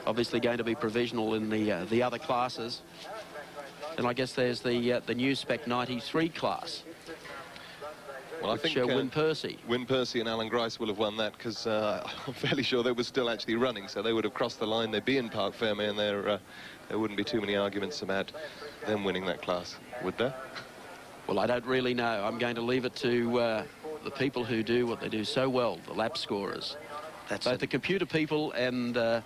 obviously going to be provisional in the other classes. And I guess there's the new Spec 93 class. Well, I think Wyn Percy and Alan Grice will have won that, because I'm fairly sure they were still actually running, so they would have crossed the line. They'd be in Parc Ferme, and there wouldn't be too many arguments about them winning that class, would there? Well, I don't really know. I'm going to leave it to the people who do what they do so well, the lap scorers. That's both the computer people and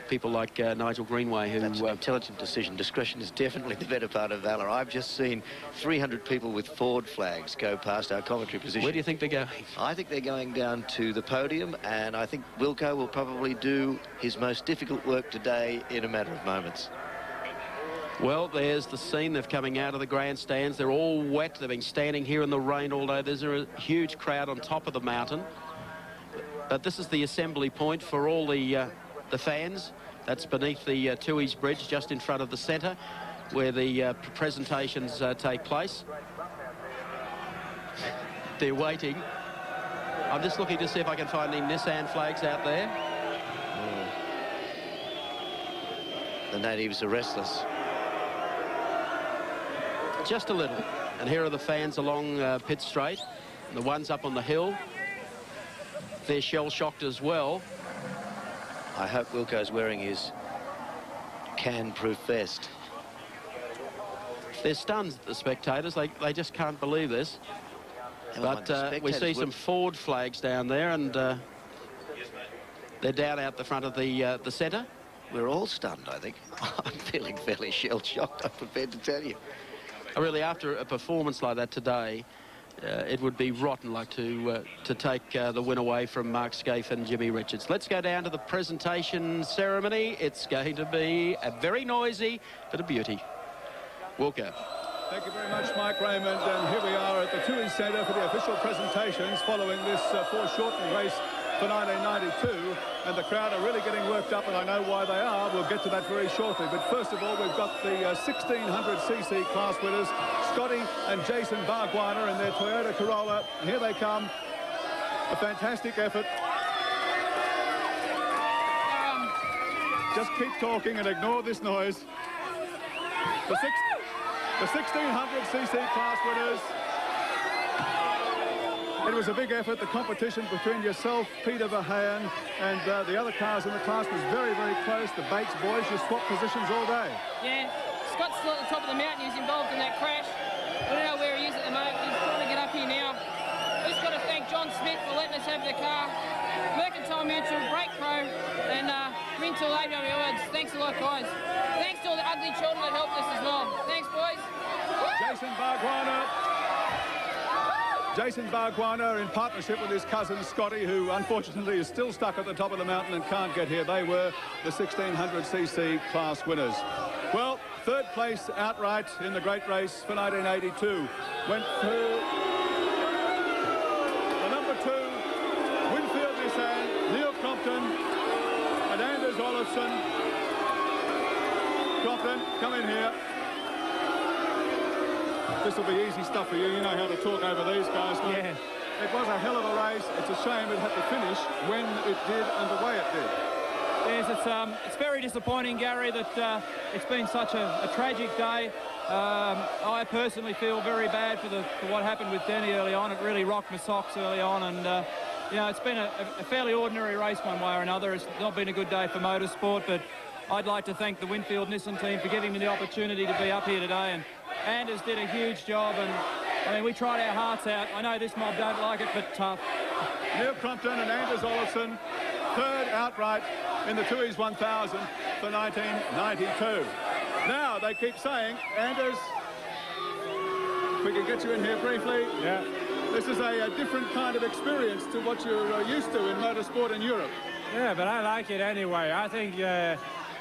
people like Nigel Greenway, who... That's an intelligent decision. Discretion is definitely the better part of valour. I've just seen 300 people with Ford flags go past our commentary position. Where do you think they're going? I think they're going down to the podium, and I think Wilco will probably do his most difficult work today in a matter of moments. Well, there's the scene. They're coming out of the grandstands. They're all wet. They've been standing here in the rain all day. There's a huge crowd on top of the mountain. But this is the assembly point for all the fans. That's beneath the Toohey's Bridge, just in front of the centre, where the presentations take place. They're waiting. I'm just looking to see if I can find any Nissan flags out there. The natives are restless. Just a little. And here are the fans along Pitt Straight. And the ones up on the hill, they're shell-shocked as well. I hope Wilco's wearing his can-proof vest. They're stunned, the spectators. They just can't believe this. But we see some Ford flags down there, and they're down out the front of the centre. We're all stunned, I think. I'm feeling fairly shell-shocked, I'm prepared to tell you. Really, after a performance like that today, it would be rotten like to take the win away from Mark Skaife and Jimmy Richards. Let's go down to the presentation ceremony. It's going to be a very noisy bit of beauty. Wilco. Thank you very much, Mike Raymond. And here we are at the Toohey Centre for the official presentations following this foreshortened race for 1992. And the crowd are really getting worked up, and I know why they are. We'll get to that very shortly. But first of all, we've got the 1600cc class winners, Scotty and Jason Bargwiner in their Toyota Corolla. Here they come. A fantastic effort. Just keep talking and ignore this noise. The 1600cc class winners. It was a big effort. The competition between yourself, Peter Verheyen, and the other cars in the class was very, very close. The Bates boys just swapped positions all day. Yeah, Scott's still at the top of the mountain. He's involved in that crash. I don't know where he is at the moment. He's trying to get up here now. We've just got to thank John Smith for letting us have the car. Mercantile Mutual, Brake Pro, and Rintoul AWOs. Thanks a lot, guys. Thanks to all the ugly children that helped us as well. Thanks, boys. Jason Bargwiner. Jason Bargwiner in partnership with his cousin Scotty, who unfortunately is still stuck at the top of the mountain and can't get here. They were the 1600cc class winners. Well, third place outright in the great race for 1982 went to the number 2, Winfield Nissan, Neil Crompton and Anders Olofsson. Crompton, come in here. This will be easy stuff for you. You know how to talk over these guys. Yeah. It was a hell of a race. It's a shame it had to finish when it did and the way it did. Yes, it's very disappointing, Gary, that it's been such a tragic day. I personally feel very bad for what happened with Denny early on. It really rocked my socks early on, and you know, it's been a fairly ordinary race one way or another. It's not been a good day for motorsport, but I'd like to thank the Winfield Nissan team for giving me the opportunity to be up here today, and Anders did a huge job, and I mean, we tried our hearts out. I know this mob don't like it, but tough. Neil Crompton and Anders Olofsson, third outright in the Toohey's 1000 for 1992. Now, they keep saying, Anders, if we can get you in here briefly. Yeah. This is a different kind of experience to what you're used to in motorsport in Europe. Yeah, but I like it anyway. I think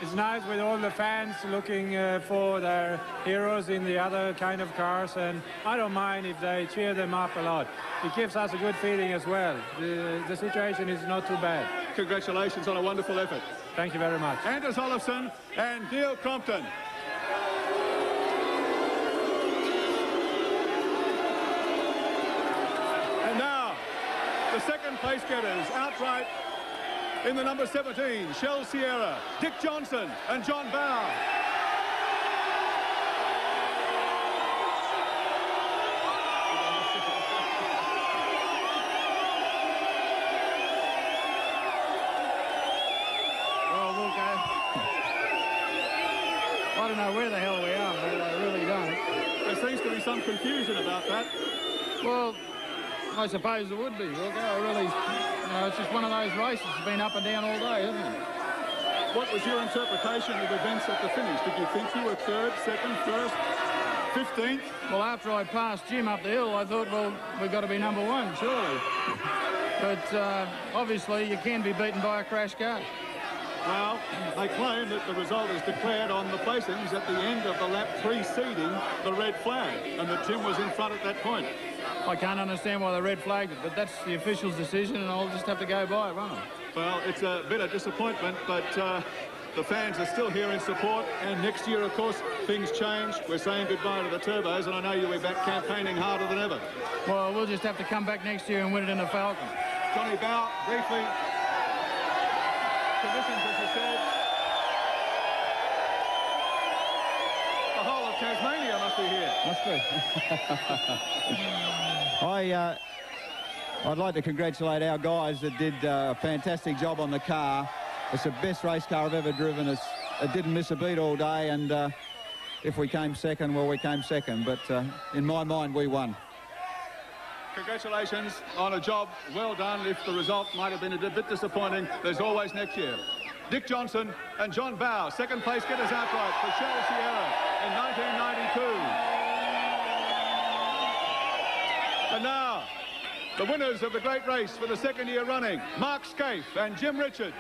it's nice with all the fans looking for their heroes in the other kind of cars, and I don't mind if they cheer them up a lot. It gives us a good feeling as well. The situation is not too bad. Congratulations on a wonderful effort. Thank you very much. Anders Olofsson and Neil Crompton. And now, the second place getters outright in the number 17, Shell Sierra, Dick Johnson and John Bow. Well, we'll go. I don't know where the hell we are, but I really don't. There seems to be some confusion about that. Well, I suppose there would be. We'll go really... it's just one of those races. It's been up and down all day, hasn't it? What was your interpretation of events at the finish? Did you think you were third, second, first, 15th? Well, after I passed Jim up the hill, I thought, well, we've got to be number 1, surely. But obviously, you can be beaten by a crash car. Well, they claim that the result is declared on the placings at the end of the lap preceding the red flag, and that Jim was in front at that point. I can't understand why they red flagged it, but that's the official's decision, and I'll just have to go by it, won't I? Well, it's a bit of disappointment, but the fans are still here in support, and next year, of course, things change. We're saying goodbye to the turbos, and I know you'll be back campaigning harder than ever. Well, we'll just have to come back next year and win it in the Falcon. Johnny Bow, briefly. Conditions, as you said. The whole of Tasmania must be here. Must be. I'd like to congratulate our guys that did a fantastic job on the car. It's the best race car I've ever driven. It didn't miss a beat all day, and if we came second, well, we came second. But in my mind, we won. Congratulations on a job well done. If the result might have been a bit disappointing, there's always next year. Dick Johnson and John Bow, second place getters outright for Shell Sierra in 1992. And now, the winners of the great race for the second year running, Mark Skaife and Jim Richards.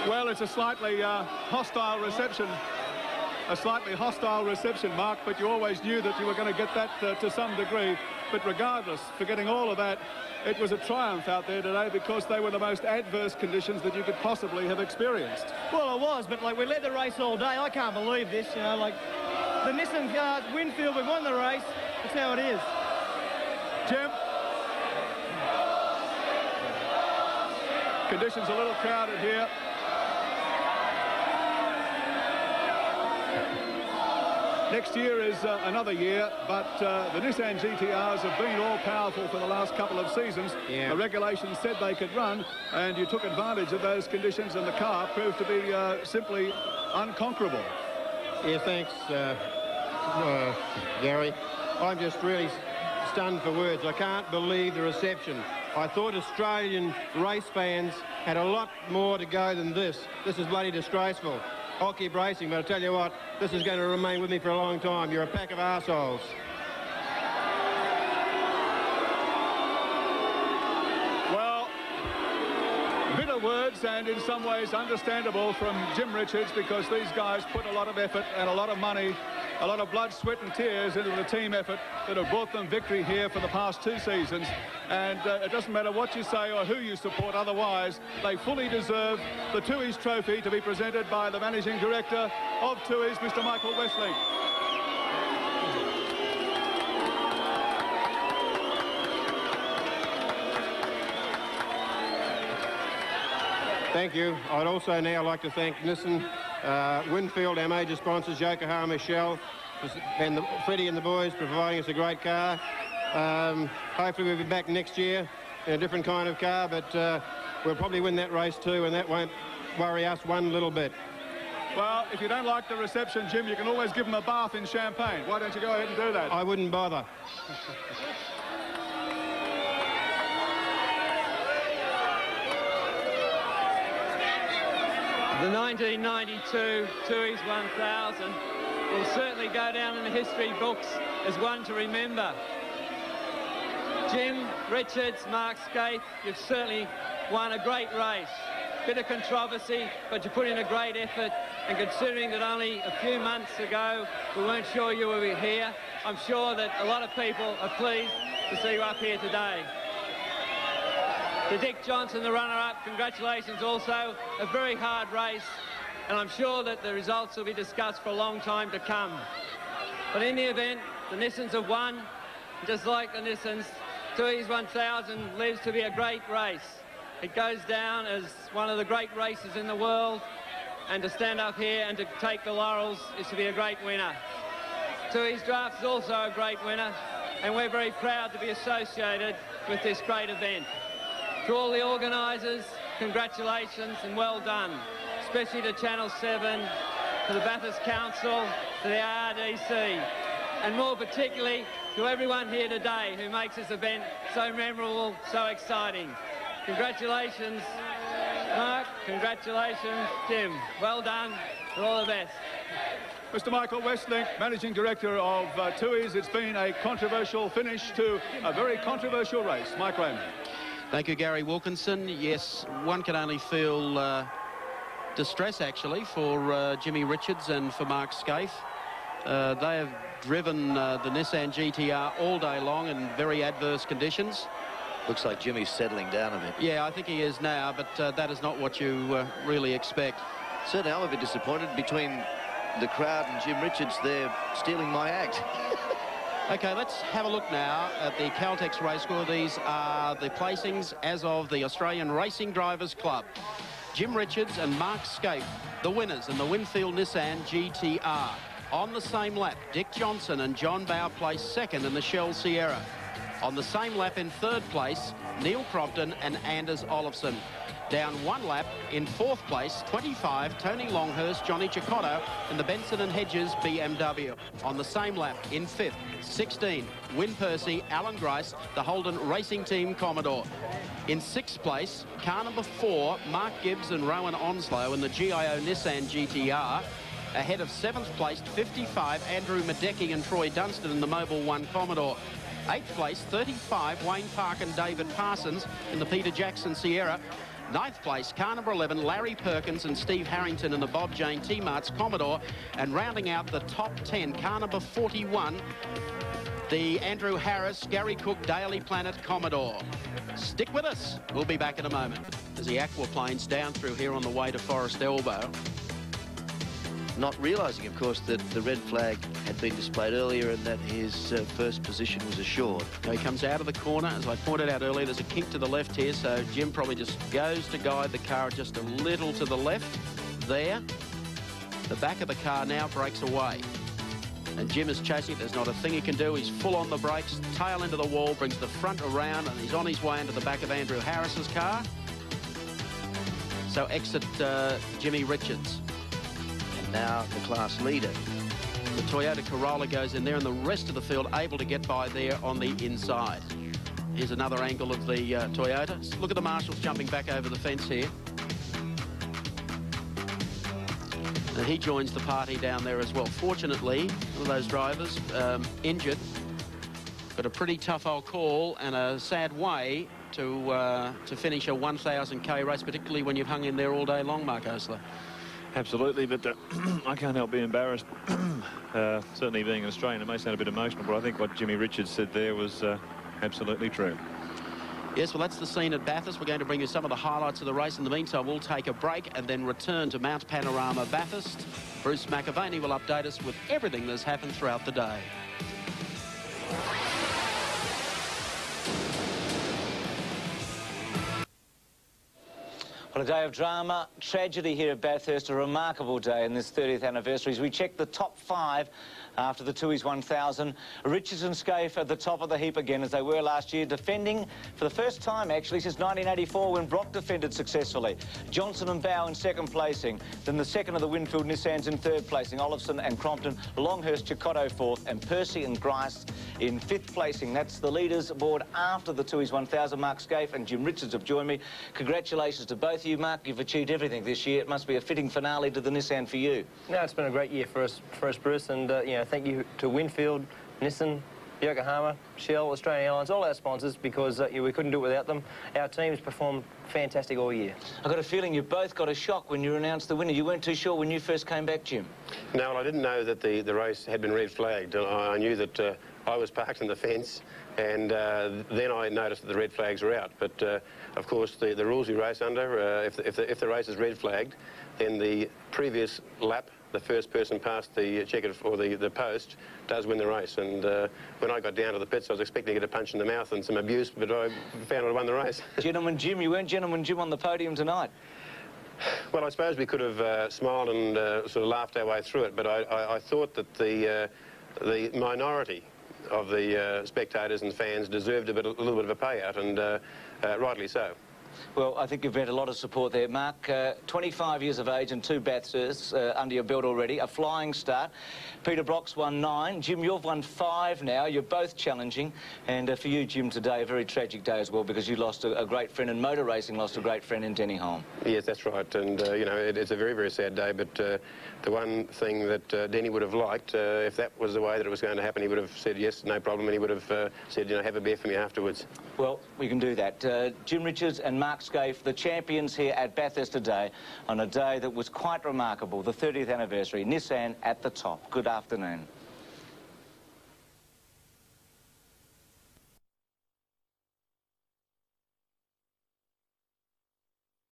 Well, it's a slightly hostile reception. A slightly hostile reception, Mark, but you always knew that you were going to get that to some degree. But regardless, forgetting all of that, it was a triumph out there today because they were the most adverse conditions that you could possibly have experienced. Well, it was, but like we led the race all day. I can't believe this, you know, like the Nissan Winfield, we won the race. That's how it is. Jim? Conditions a little crowded here. Next year is another year, but the Nissan GTRs have been all-powerful for the last couple of seasons. Yeah. The regulations said they could run, and you took advantage of those conditions, and the car proved to be simply unconquerable. Yeah, thanks, Gary. I'm just really stunned for words. I can't believe the reception. I thought Australian race fans had a lot more to go than this. This is bloody disgraceful. I'll keep racing, but I'll tell you what, this is going to remain with me for a long time. You're a pack of arseholes. Well, bitter words, and in some ways understandable from Jim Richards, because these guys put a lot of effort and a lot of money, a lot of blood, sweat and tears into the team effort that have brought them victory here for the past 2 seasons. And it doesn't matter what you say or who you support otherwise, they fully deserve the Toohey's trophy to be presented by the Managing Director of Toohey's, Mr. Michael Westlake. Thank you. I'd also now like to thank Nissan, Winfield, our major sponsors, Yokohama, Shell, and Freddie and the boys for providing us a great car. Hopefully we'll be back next year in a different kind of car, but we'll probably win that race too, and that won't worry us one little bit. Well, if you don't like the reception, Jim, you can always give them a bath in champagne. Why don't you go ahead and do that? I wouldn't bother. The 1992 Toohey's 1000 will certainly go down in the history books as one to remember. Jim Richards, Mark Skaife, you've certainly won a great race. Bit of controversy, but you put in a great effort, and considering that only a few months ago we weren't sure you were here, I'm sure that a lot of people are pleased to see you up here today. To Dick Johnson, the runner-up, congratulations also. A very hard race, and I'm sure that the results will be discussed for a long time to come. But in the event, the Nissans have won. Just like the Nissans, Toohey's 1000 lives to be a great race. It goes down as one of the great races in the world, and to stand up here and to take the laurels is to be a great winner. Toohey's Draft is also a great winner, and we're very proud to be associated with this great event. To all the organisers, congratulations and well done, especially to Channel 7, to the Bathurst Council, to the RDC, and more particularly to everyone here today who makes this event so memorable, so exciting. Congratulations Mark, congratulations. Jim, well done and all the best. Mr. Michael Westlink, Managing Director of Tooheys. It's been a controversial finish to a very controversial race. Mike Raymond. Thank you, Gary Wilkinson. Yes, one can only feel distress, actually, for Jimmy Richards and for Mark Skaife. They have driven the Nissan GTR all day long in very adverse conditions. Looks like Jimmy's settling down a bit. Yeah, I think he is now, but that is not what you really expect. Certainly, I'm a bit disappointed between the crowd and Jim Richards. They're stealing my act. Okay, let's have a look now at the Caltex race score. These are the placings as of the Australian Racing Drivers Club. Jim Richards and Mark Skaife, the winners in the Winfield Nissan GTR. On the same lap, Dick Johnson and John Bowe placed second in the Shell Sierra. On the same lap in third place, Neil Crompton and Anders Olofsson. Down one lap in fourth place, 25, Tony Longhurst, Johnny Cicotto in the Benson and Hedges BMW. On the same lap in fifth, 16, Win Percy, Alan Grice, the Holden Racing Team Commodore. In sixth place, car number 4, Mark Gibbs and Rowan Onslow in the GIO Nissan GTR. Ahead of seventh placed 55, Andrew Medecky and Troy Dunstan in the Mobil 1 Commodore. Eighth place, 35, Wayne Park and David Parsons in the Peter Jackson Sierra. Ninth place, car number 11, Larry Perkins and Steve Harrington in the Bob Jane T-Mart's Commodore. And rounding out the top 10, car number 41, the Andrew Harris, Gary Cook, Daily Planet Commodore. Stick with us. We'll be back in a moment as the aquaplane's down through here on the way to Forest Elbow. Not realising, of course, that the red flag had been displayed earlier and that his first position was assured. Now he comes out of the corner. As I pointed out earlier, there's a kink to the left here, so Jim probably just goes to guide the car just a little to the left. There. The back of the car now breaks away. And Jim is chasing it. There's not a thing he can do. He's full on the brakes, tail into the wall, brings the front around, and he's on his way into the back of Andrew Harris's car. So exit Jimmy Richards. Now the class leader. The Toyota Corolla goes in there and the rest of the field able to get by there on the inside. Here's another angle of the Toyota. Look at the marshals jumping back over the fence here. And he joins the party down there as well. Fortunately, one of those drivers injured, but a pretty tough old call and a sad way to finish a 1,000k race, particularly when you've hung in there all day long, Mark Osler. Absolutely, but I can't help being embarrassed. Certainly being an Australian, it may sound a bit emotional, but I think what Jimmy Richards said there was absolutely true. Yes, well, that's the scene at Bathurst. We're going to bring you some of the highlights of the race. In the meantime, we'll take a break and then return to Mount Panorama Bathurst. Bruce McAvaney will update us with everything that's happened throughout the day. Well, a day of drama, tragedy here at Bathurst, a remarkable day in this 30th anniversary. As we check the top 5 after the Tooheys 1000, Richards and Skaife at the top of the heap again, as they were last year, defending for the first time, actually, since 1984, when Brock defended successfully. Johnson and Bowe in second placing. Then the second of the Winfield Nissans in third placing. Olofsson and Crompton, Longhurst, Cicotto fourth, and Percy and Grice in fifth placing. That's the leaders aboard after the Tooheys 1000. Mark Skaife and Jim Richards have joined me. Congratulations to both of you, Mark. You've achieved everything this year. It must be a fitting finale to the Nissan for you. No, it's been a great year for us Bruce, and you know, thank you to Winfield, Nissan, Yokohama, Shell, Australian Airlines, all our sponsors, because we couldn't do it without them. Our team's performed fantastic all year. I got a feeling you both got a shock when you announced the winner. You weren't too sure when you first came back, Jim. No, well, I didn't know that the race had been red flagged. I knew that I was parked in the fence, and then I noticed that the red flags were out. But of course, the rules we race under, if the race is red flagged, then the previous lap, the first person past the checker or the post does win the race. And when I got down to the pits, I was expecting to get a punch in the mouth and some abuse, but I found I won the race. Gentleman Jim, you weren't Gentleman Jim on the podium tonight. Well, I suppose we could have smiled and sort of laughed our way through it, but I thought that the minority of the spectators and fans deserved a little bit of a payout, and rightly so. Well, I think you've had a lot of support there, Mark. 25 years of age and 2 Bathursts under your belt already. A flying start. Peter Brock's won 9. Jim, you've won 5 now. You're both challenging. And for you, Jim, today, a very tragic day as well, because you lost a great friend, and motor racing lost a great friend in Denny Holm. Yes, that's right. And, you know, it's a very, very sad day. But the one thing that Denny would have liked, if that was the way that it was going to happen, he would have said yes, no problem. And he would have said, you know, have a beer for me afterwards. Well, we can do that. Jim Richards and Mark Skaife, the champions here at Bathurst today, on a day that was quite remarkable, the 30th anniversary. Nissan at the top. Good afternoon.